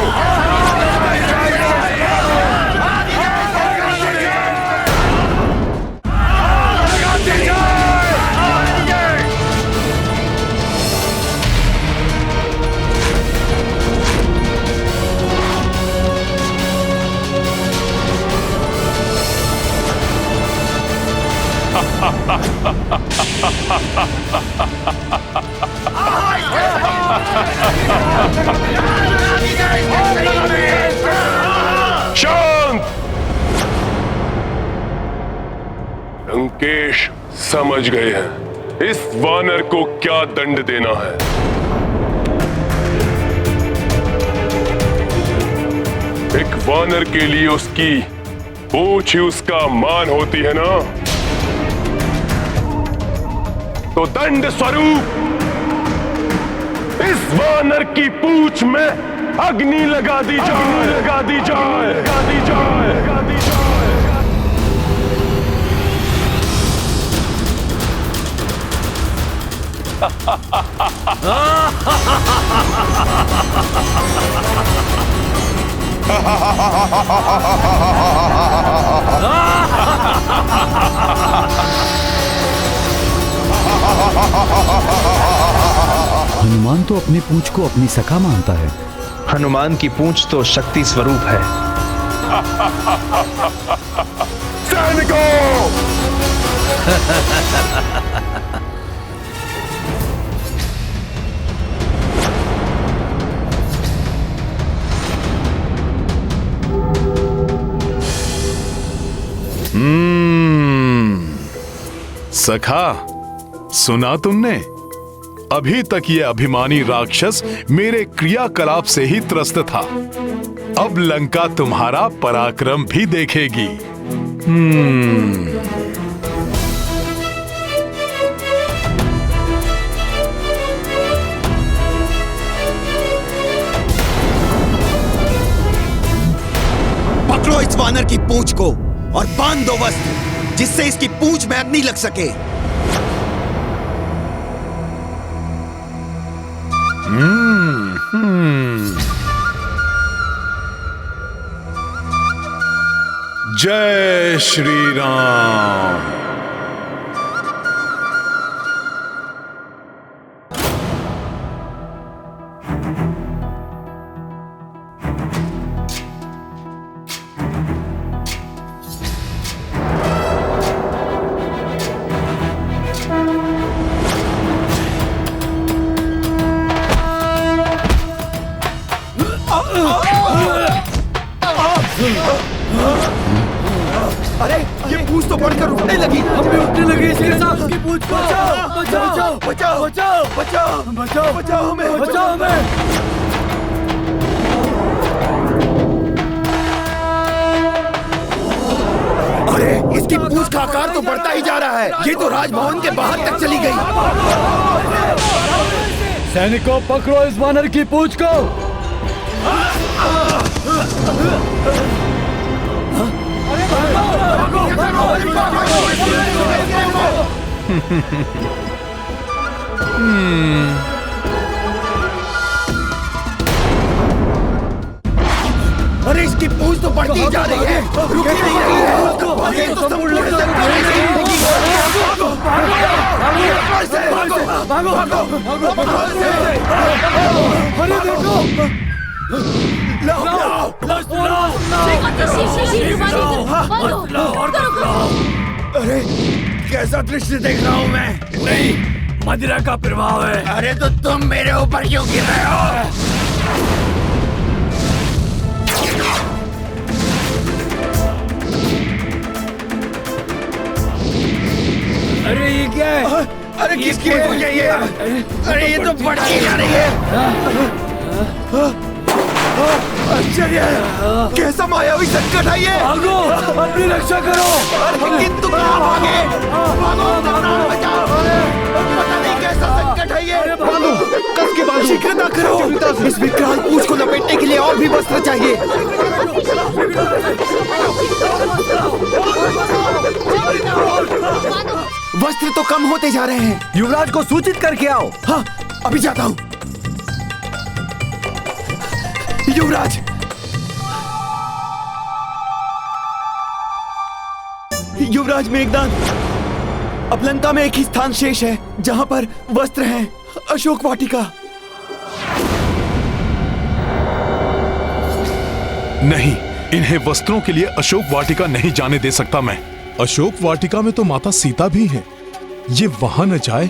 शांत! लंकेश समझ गए हैं इस वानर को क्या दंड देना है। एक वानर के लिए उसकी पूंछ ही उसका मान होती है ना, तो दंड स्वरूप इस वानर की पूंछ में अग्नि लगा दी जाए, लगा दी जाए, लगा दी जाए, लगा दी जाए।
हनुमान तो अपनी पूंछ को अपनी सखा मानता है।
हनुमान की पूंछ तो शक्ति स्वरूप है,
सैनिकों!
सखा, सुना तुमने? अभी तक ये अभिमानी राक्षस मेरे क्रियाकलाप से ही त्रस्त था। अब लंका तुम्हारा पराक्रम भी देखेगी।
पकड़ो इस वानर की पूंछ को और बांध दो वस्त्र, जिससे इसकी पूंछ में अग्नि लग सके।
जय श्री राम।
अरे ये पूंछ तो बढ़कर उठने लगी।
हमें उठने लगी शेर साहब की पूंछ को। बचाओ बचाओ बचाओ बचाओ बचाओ बचाओ हमें, बचाओ हमें।
अरे इसकी पूंछ का आकार तो बढ़ता ही जा रहा है। ये तो राजभवन के बाहर तक चली गई।
सैनिकों, पकड़ो इस वानर की पूंछ को।
अरे इसकी पूंछ तो बढ़ती ही जा रही है, रुक ही नहीं रही है। ये तो सब उल्टे तक
अरे देखो,
अरे कैसा दृश्य देख रहा हूँ मैं?
नहीं, मदिरा का प्रभाव है।
अरे तो तुम मेरे ऊपर क्यों गिर रहे हो?
अरे ये क्या है?
अरे किसकी वजह से ये? अरे ये तो बढ़ती जा रही है। आश्चर्य है, कैसा मायावी संकट है ये।
भागो, अपनी रक्षा करो।
अरे किंतु कहाँ भागे? भागो, प्राण बचाओ। पता नहीं कैसा संकट है ये। बांधो, कस के बांधो। शीघ्रता करो, इस विकराल पूंछ को लपेटने के लिए और भी वस्त्र चाहिए। वस्त्र तो कम होते जा रहे हैं।
युवराज को सूचित करके आओ।
हाँ, अभी जाता हूँ। युवराज, युवराज मेघनाद, अब लंका में एक ही स्थान शेष है जहां पर वस्त्र हैं, अशोक वाटिका।
नहीं, इन्हें वस्त्रों के लिए अशोक वाटिका नहीं जाने दे सकता मैं। अशोक वाटिका में तो माता सीता भी हैं। ये वहां न जाए,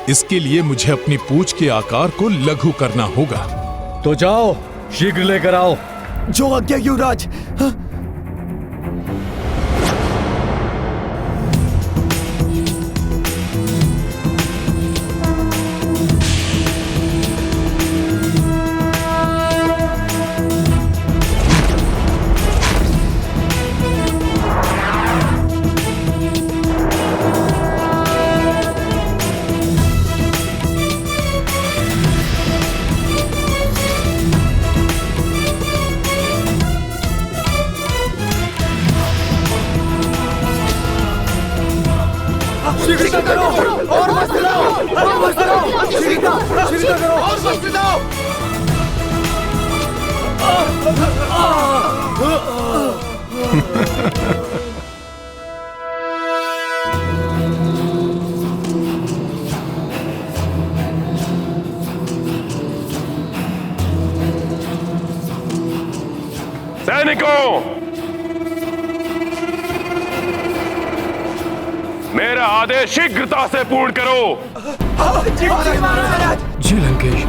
इसके लिए मुझे अपनी पूंछ के आकार को लघु करना होगा।
तो जाओ, शीघ्र लेकर आओ।
जो आज्ञा युवराज। हाँ?
शीघ्रता करो, और वस्त्र लाओ, और वस्त्र लाओ। शीघ्रता करो, और वस्त्र लाओ।
सैनिकों, मेरा आदेश शीघ्रता से पूर्ण करो।
जी लंकेश।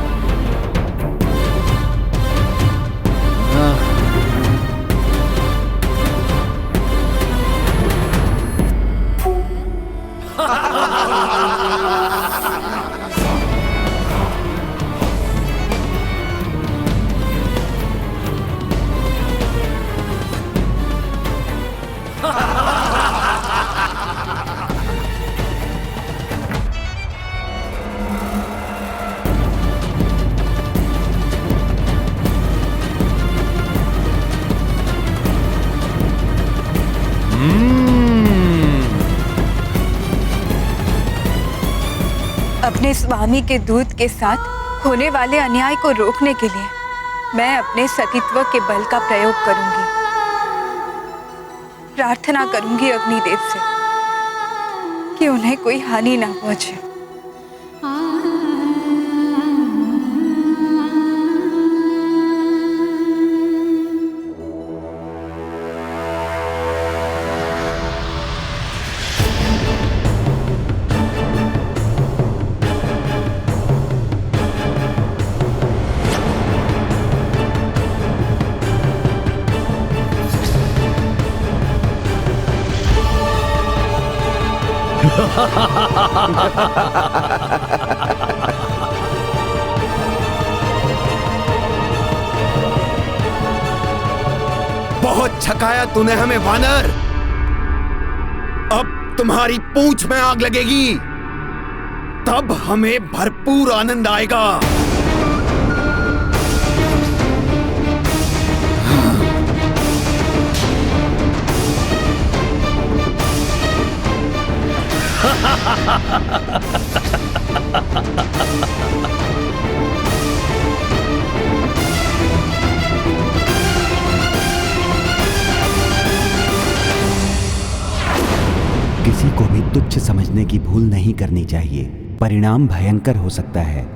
अपने स्वामी के दूत के साथ होने वाले अन्याय को रोकने के लिए मैं अपने सतीत्व के बल का प्रयोग करूंगी। प्रार्थना करूंगी अग्निदेव से कि उन्हें कोई हानि ना पहुंचे।
बहुत छकाया तूने हमें वानर। अब तुम्हारी पूंछ में आग लगेगी, तब हमें भरपूर आनंद आएगा।
किसी को भी तुच्छ समझने की भूल नहीं करनी चाहिए, परिणाम भयंकर हो सकता है।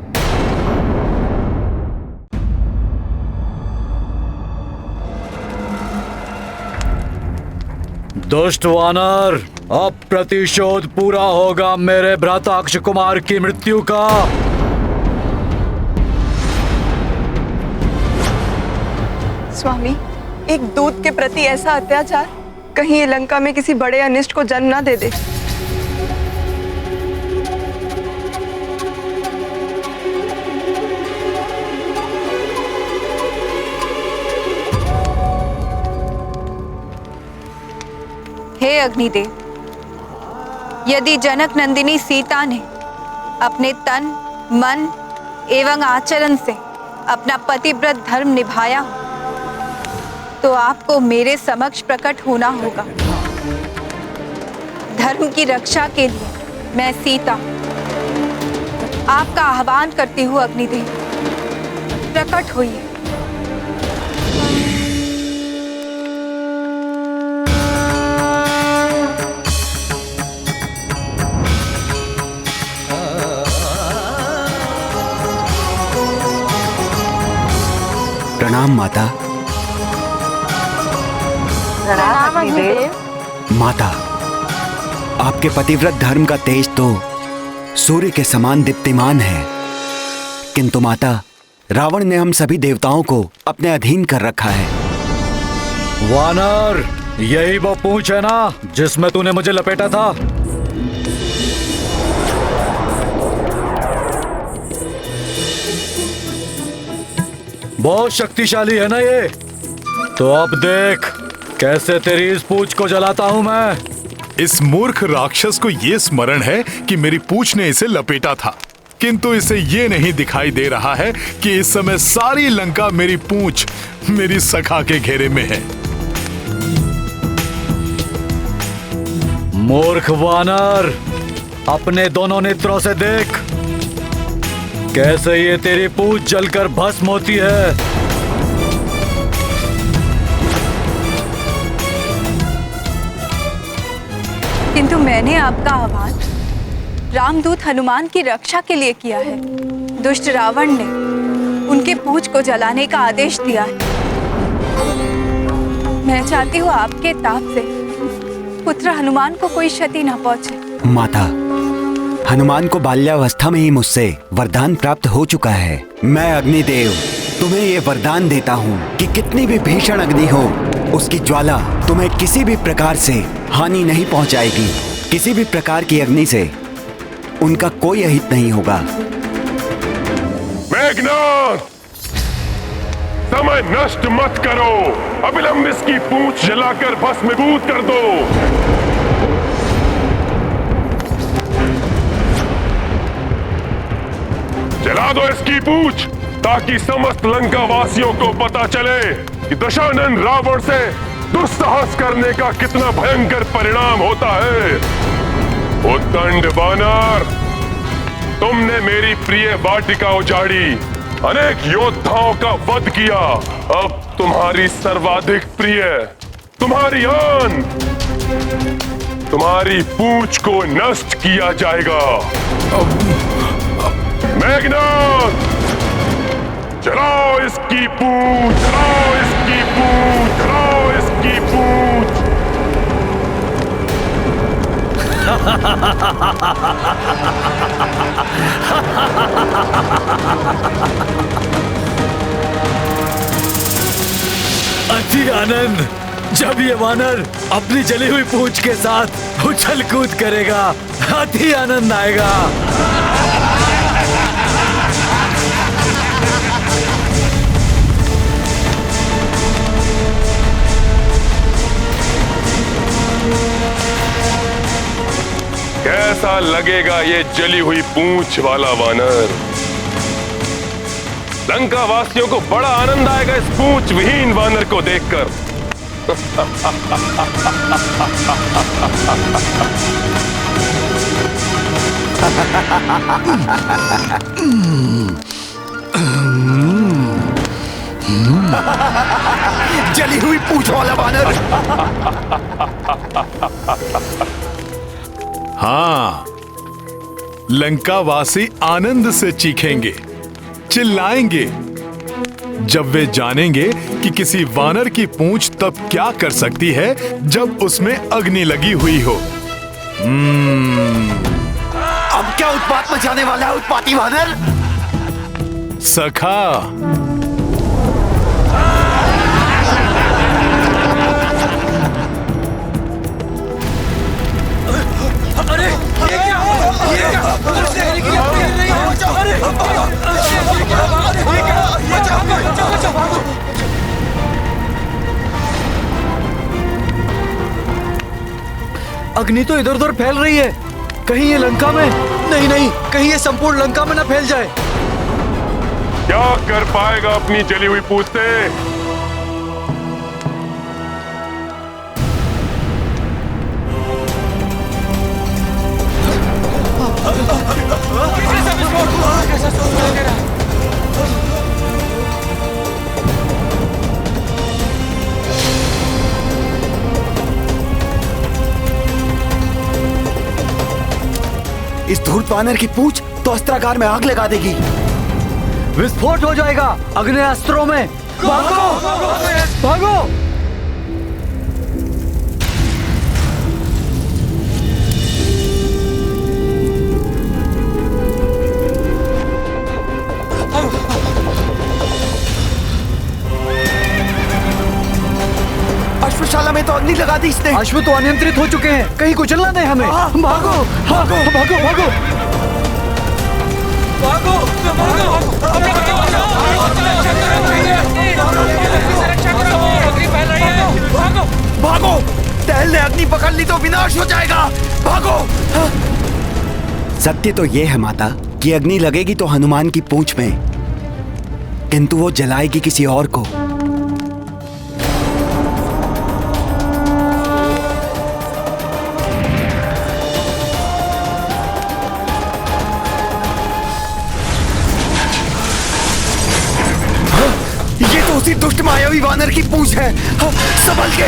दुष्ट वानर, अब प्रतिशोध पूरा होगा मेरे भ्राता अक्ष कुमार की मृत्यु का।
स्वामी, एक दूत के प्रति ऐसा अत्याचार कहीं ये लंका में किसी बड़े अनिष्ट को जन्म ना दे दे। हे अग्निदेव, यदि जनक नंदिनी सीता ने अपने तन, मन एवं आचरण से अपना पतिव्रत धर्म निभाया तो आपको मेरे समक्ष प्रकट होना होगा। धर्म की रक्षा के लिए मैं सीता आपका आह्वान करती हूँ। अग्निदेव, प्रकट होइए।
प्रणाम माता।
प्रणाम अग्निदेव।
माता, आपके पतिव्रत धर्म का तेज तो सूर्य के समान दीप्तिमान है, किंतु माता, रावण ने हम सभी देवताओं को अपने अधीन कर रखा है।
वानर, यही वो पूंछ है ना जिसमें तूने मुझे लपेटा था? बहुत शक्तिशाली है ना ये? तो अब देख कैसे तेरी इस पूंछ को जलाता हूं मैं।
इस मूर्ख राक्षस को ये स्मरण है कि मेरी पूंछ ने इसे लपेटा था, किंतु इसे ये नहीं दिखाई दे रहा है कि इस समय सारी लंका मेरी पूंछ, मेरी सखा के घेरे में है।
मूर्ख वानर, अपने दोनों नेत्रों से देख कैसे ये तेरी पूंछ जलकर भस्म होती है।
किंतु मैंने आपका आह्वान रामदूत हनुमान की रक्षा के लिए किया है। दुष्ट रावण ने उनके पूंछ को जलाने का आदेश दिया है। मैं चाहती हूँ आपके ताप से पुत्र हनुमान को कोई क्षति न पहुँचे।
माता, हनुमान को बाल्यावस्था में ही मुझसे वरदान प्राप्त हो चुका है। मैं अग्निदेव तुम्हें ये वरदान देता हूँ कि कितनी भी भीषण अग्नि हो, उसकी ज्वाला तुम्हें किसी भी प्रकार से हानि नहीं पहुँचाएगी। किसी भी प्रकार की अग्नि से उनका कोई अहित नहीं होगा।
मेघनाद, समय नष्ट मत करो। अविलंब इसकी पूंछ जलाकर भस्मीभूत कर दो। जला दो इसकी पूंछ, ताकि समस्त लंका वासियों को पता चले कि दशानन रावण से दुस्साहस करने का कितना भयंकर परिणाम होता है। उद्दंड वानर, तुमने मेरी प्रिय वाटिका उजाड़ी, अनेक योद्धाओं का वध किया। अब तुम्हारी सर्वाधिक प्रिय, तुम्हारी आन, तुम्हारी पूंछ को नष्ट किया जाएगा। मेघनाद, चलाओ इसकी पूंछ, चलाओ इसकी पूंछ, चलाओ इसकी पूंछ।
अति आनंद, जब ये वानर अपनी जली हुई पूंछ के साथ उछल कूद करेगा, अति आनंद आएगा।
कैसा लगेगा ये जली हुई पूंछ वाला वानर? लंका वासियों को बड़ा आनंद आएगा इस पूंछ विहीन वानर को देखकर।
जली हुई पूंछ वाला वानर।
हाँ, लंकावासी आनंद से चीखेंगे, चिल्लाएंगे जब वे जानेंगे कि किसी वानर की पूंछ तब क्या कर सकती है जब उसमें अग्नि लगी हुई हो।
अब क्या उत्पात मचाने वाला है उत्पाती वानर?
सखा,
अरे ये क्या? ये क्या? उधर से हेली की आवाज़ आ रही है। अरे ये क्या? बचाओ, भागो।
अग्नि तो इधर उधर फैल रही है। कहीं ये लंका में नहीं, नहीं, कहीं ये संपूर्ण लंका में ना फैल जाए।
क्या कर पाएगा अपनी जली हुई पूंछ से?
इस धूर्त वानर की पूंछ तो अस्त्रागार में आग लगा देगी।
विस्फोट हो जाएगा अग्नेयास्त्रों में। भागो, भागो।
अश्वशाला में तो अग्नि लगा दी इसने।
अश्व तो अनियंत्रित हो चुके हैं, कहीं कुचल ना दे हमें। भागो, भागो, भागो, भागो,
भागो। टहल ने अग्नि पकड़ ली तो विनाश हो जाएगा। भागो।
सत्य तो ये है माता कि अग्नि लगेगी तो हनुमान की पूंछ में, किंतु वो जलाएगी किसी और को।
उसी दुष्ट मायावी वानर की पूंछ है। संभल के।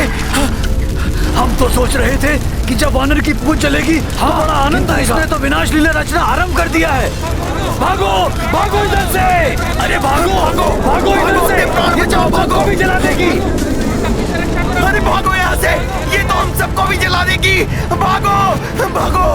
हम तो सोच रहे थे कि जब वानर की पूंछ चलेगी तो बड़ा आनंद आएगा। इसने तो विनाश लीला रचना आरंभ कर दिया है। भागो, भागो इधर से। अरे भागो, भागो, भागो इधर से।
प्राण बचाओ, भागो।
भी जला देगी।
अरे भागो यहाँ से, ये तो हम सबको भी जला देगी। भागो भागो।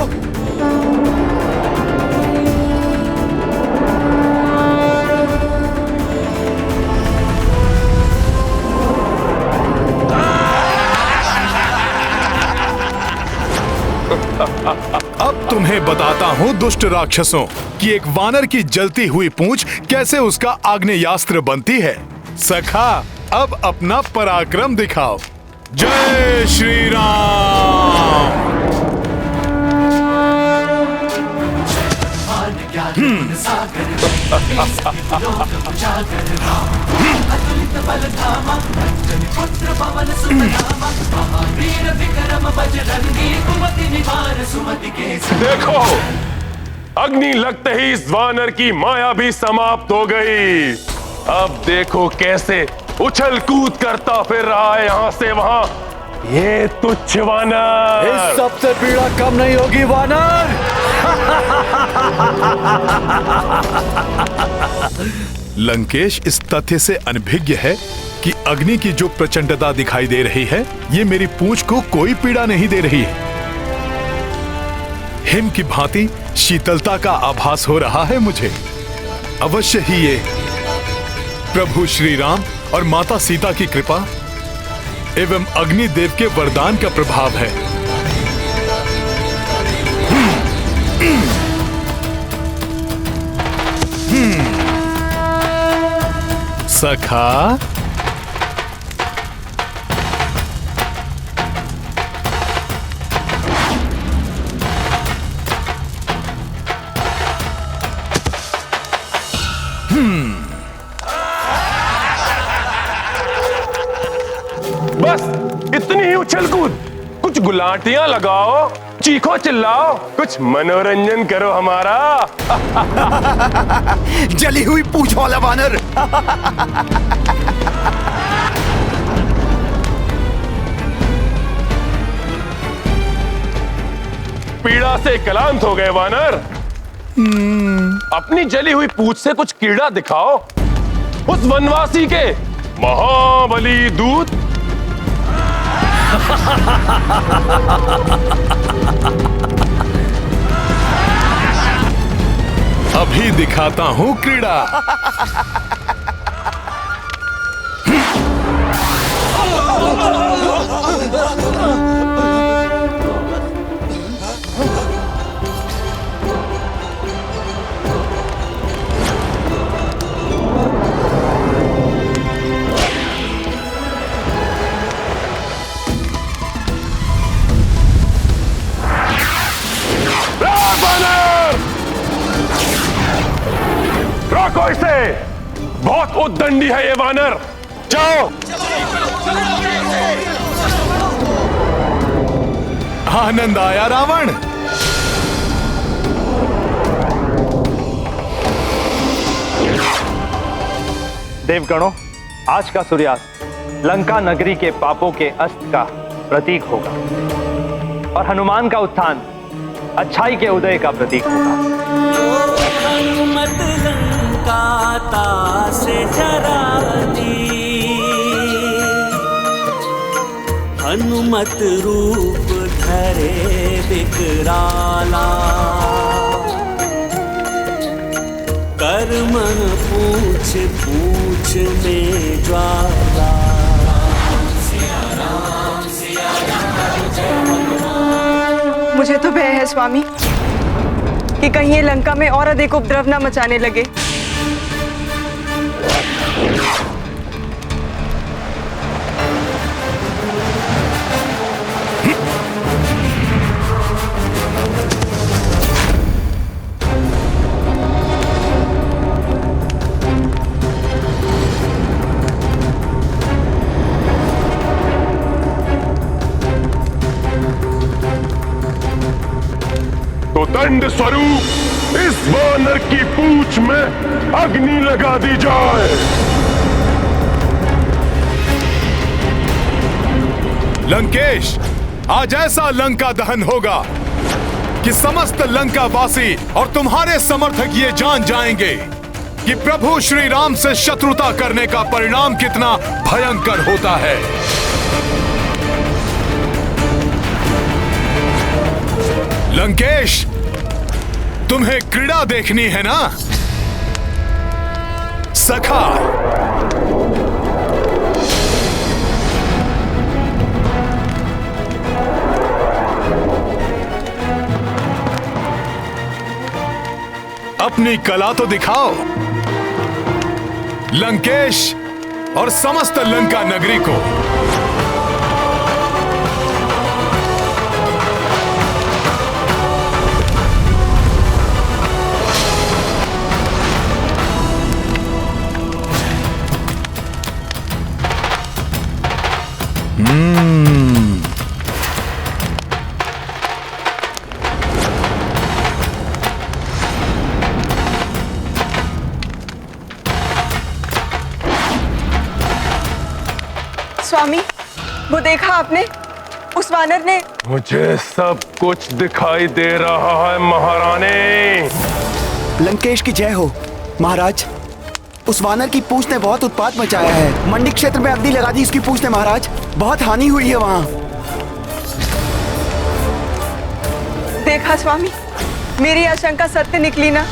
अब तुम्हें बताता हूँ दुष्ट राक्षसों कि एक वानर की जलती हुई पूंछ कैसे उसका आग्नेयास्त्र बनती है। सखा, अब अपना पराक्रम दिखाओ। जय श्री राम।
देखो, अग्नि लगते ही इस वानर की माया भी समाप्त हो गई। अब देखो कैसे उछल कूद करता फिर रहा है यहाँ से वहां। ये तुच्छ वानर।
इस सबसे पीड़ा कम नहीं होगी वानर।
लंकेश इस तथ्य से अनभिज्ञ है कि अग्नि की जो प्रचंडता दिखाई दे रही है, ये मेरी पूंछ को कोई पीड़ा नहीं दे रही है। हिम की भांति शीतलता का आभास हो रहा है मुझे। अवश्य ही ये प्रभु श्री राम और माता सीता की कृपा एवं अग्निदेव के वरदान का प्रभाव है। सखा,
बस इतनी ही उछल कूद। कुछ गुलाटियां लगाओ, चीखो चिल्लाओ, कुछ मनोरंजन करो हमारा।
जली हुई पूंछ वाला वानर।
पीड़ा से क्लांत हो गए वानर। अपनी जली हुई पूंछ से कुछ कीड़ा दिखाओ उस वनवासी के महाबली दूत।
अभी दिखाता हूं क्रीड़ा।
रोको इसे, बहुत उद्दंडी है ये वानर। जाओ।
आनंद आया रावण।
देवगणों, आज का सूर्यास्त लंका नगरी के पापों के अस्त का प्रतीक होगा और हनुमान का उत्थान अच्छाई के उदय का प्रतीक होगा।
हनुमत लंका से जरा दी, हनुमत रूप धरे विकराला, कर मन पूछ पूछ में ज्वाला।
मुझे तो भय है स्वामी कि कहीं ये लंका में और अधिक उपद्रव न मचाने लगे।
तो दंड स्वरूप इस वानर की पूंछ में अग्नि लगा दी जाए।
लंकेश, आज ऐसा लंका दहन होगा कि समस्त लंका वासी और तुम्हारे समर्थक ये जान जाएंगे कि प्रभु श्री राम से शत्रुता करने का परिणाम कितना भयंकर होता है। लंकेश, तुम्हें क्रीड़ा देखनी है ना सखा? अपनी कला तो दिखाओ लंकेश और समस्त लंका नगरी को।
स्वामी, वो देखा आपने? उस वानर ने।
मुझे सब कुछ दिखाई दे रहा है महारानी।
लंकेश की जय हो महाराज। उस वानर की पूंछ ने बहुत उत्पात मचाया है। मंडी क्षेत्र में अग्नि लगा दी उसकी पूंछ ने महाराज। बहुत हानि हुई है वहां।
देखा स्वामी, मेरी आशंका सत्य निकली ना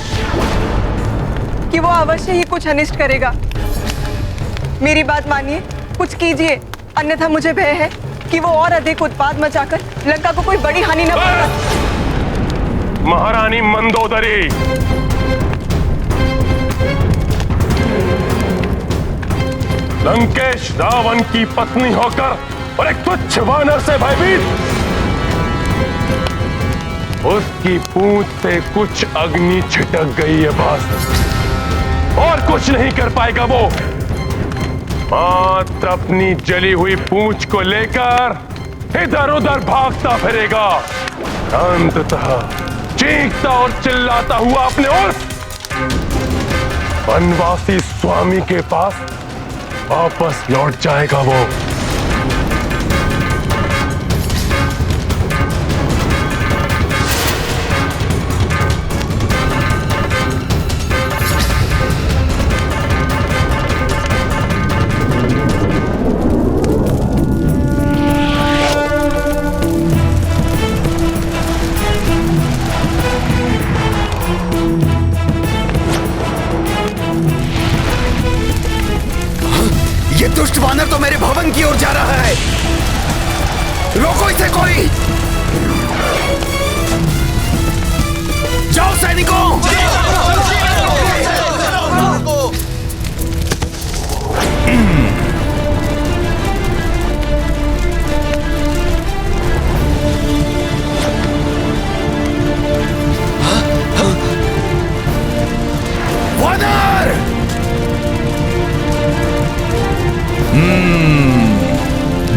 कि वो अवश्य ही कुछ अनिष्ट करेगा। मेरी बात मानिए, कुछ कीजिए, अन्यथा मुझे भय है कि वो और अधिक उत्पात मचाकर लंका को कोई बड़ी हानि न पहुंचाए।
महारानी मंदोदरी, लंकेश रावण की पत्नी होकर और एक तुच्छ वानर से भयभीत, उसकी पूंछ से कुछ अग्नि छिटक गई है बस, और कुछ नहीं कर पाएगा वो। मात्र अपनी जली हुई पूंछ को लेकर इधर उधर भागता फिरेगा, अंततः चीखता और चिल्लाता हुआ अपने उस वनवासी स्वामी के पास वापस लौट जाएगा वो।
ये दुष्ट वानर तो मेरे भवन की ओर जा रहा है। रोको इसे कोई। जाओ सैनिकों। वानर!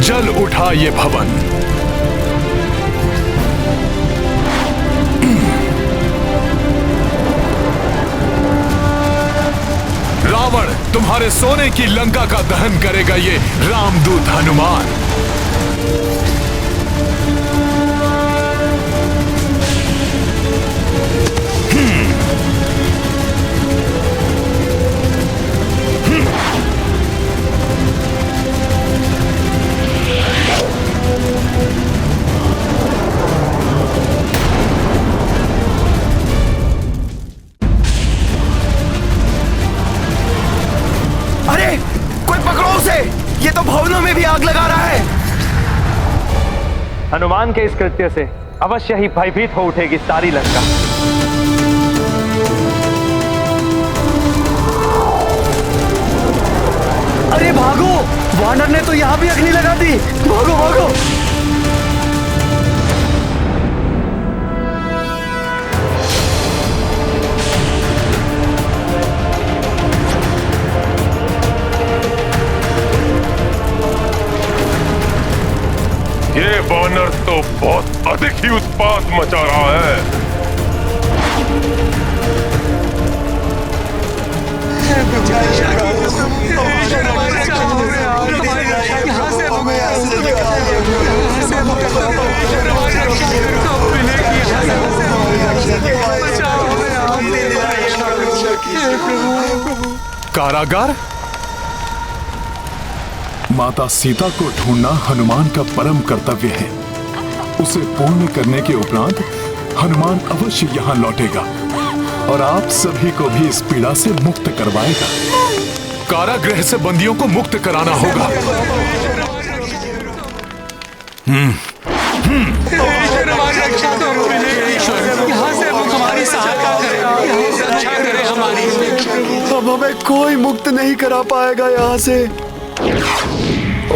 जल उठा ये भवन। रावण तुम्हारे सोने की लंका का दहन करेगा ये रामदूत हनुमान।
अरे कोई पकड़ो उसे, ये तो भवनों में भी आग लगा रहा है।
हनुमान के इस कृत्य से अवश्य ही भयभीत हो उठेगी सारी लंका।
अरे भागो, वानर ने तो यहां भी अग्नि लगा दी। भागो भागो।
ये वानर तो बहुत अधिक ही उत्पात मचा रहा है।
कारागार? माता सीता को ढूंढना हनुमान का परम कर्तव्य है। उसे पूर्ण करने के उपरांत हनुमान अवश्य यहाँ लौटेगा और आप सभी को भी इस पीड़ा से मुक्त करवाएगा। कारागृह से बंदियों को मुक्त कराना होगा।
अब हमें कोई मुक्त नहीं करा पाएगा यहाँ से।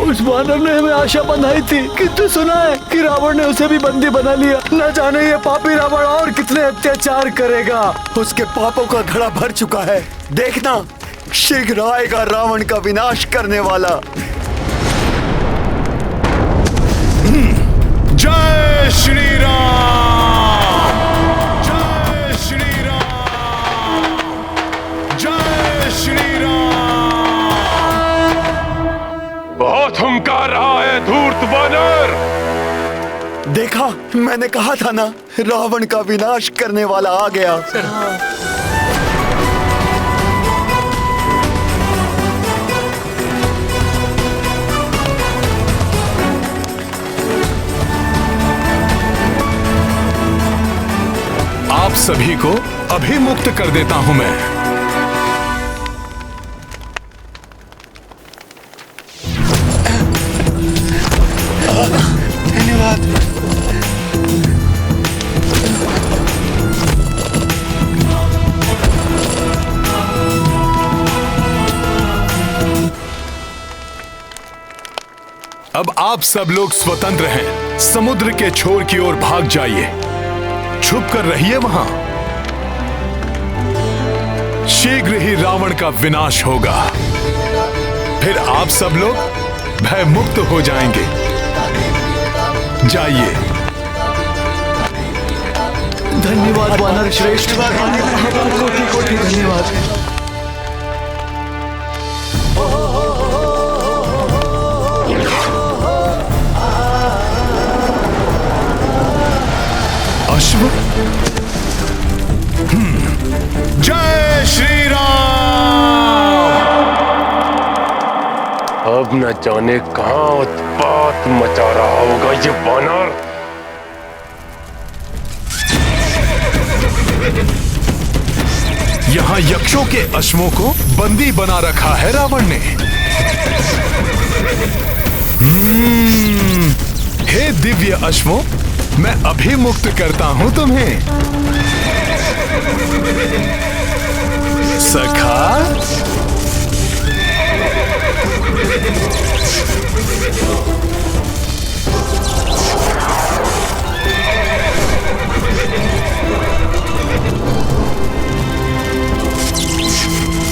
उस वानर ने हमें आशा बंधाई थी, किंतु सुना है कि रावण ने उसे भी बंदी बना लिया। न जाने ये पापी रावण और कितने अत्याचार करेगा।
उसके पापों का घड़ा भर चुका है। देखना, शीघ्र आएगा रावण का विनाश करने वाला।
जय श्री राम, जय श्री राम, जय श्री राम।
बहुत हुंकार रहा है धूर्त वानर।
देखा, मैंने कहा था ना, रावण का विनाश करने वाला आ गया।
आप सभी को अभी मुक्त कर देता हूं मैं।
धन्यवाद।
अब आप सब लोग स्वतंत्र हैं। समुद्र के छोर की ओर भाग जाइए, छुप कर रहिए वहां। शीघ्र ही रावण का विनाश होगा, फिर आप सब लोग भय मुक्त हो जाएंगे। जाइए।
धन्यवाद वानर श्रेष्ठ, कोटि कोटि धन्यवाद।
अश्व। जय श्री राम।
अब न जाने कहां उत्पात मचा रहा होगा ये वानर।
यहाँ यक्षों के अश्वों को बंदी बना रखा है रावण ने। हे दिव्य अश्वों, मैं अभी मुक्त करता हूं तुम्हें। सखा,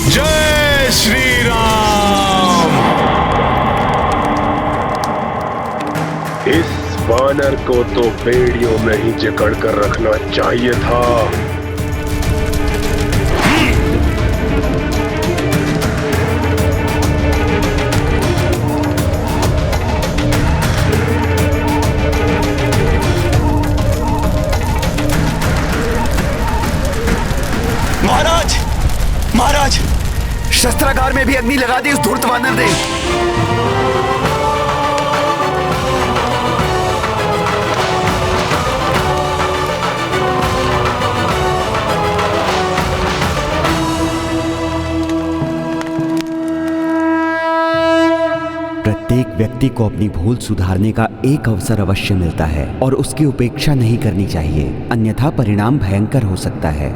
जय श्री राम।
इस वानर को तो बेड़ियों में ही जकड़ कर रखना चाहिए था।
महाराज, महाराज, शस्त्रागार में भी अग्नि लगा दी उस धूर्त वानर ने। प्रत्येक व्यक्ति को अपनी भूल सुधारने का एक अवसर अवश्य मिलता है और उसकी उपेक्षा नहीं करनी चाहिए, अन्यथा परिणाम भयंकर हो सकता है।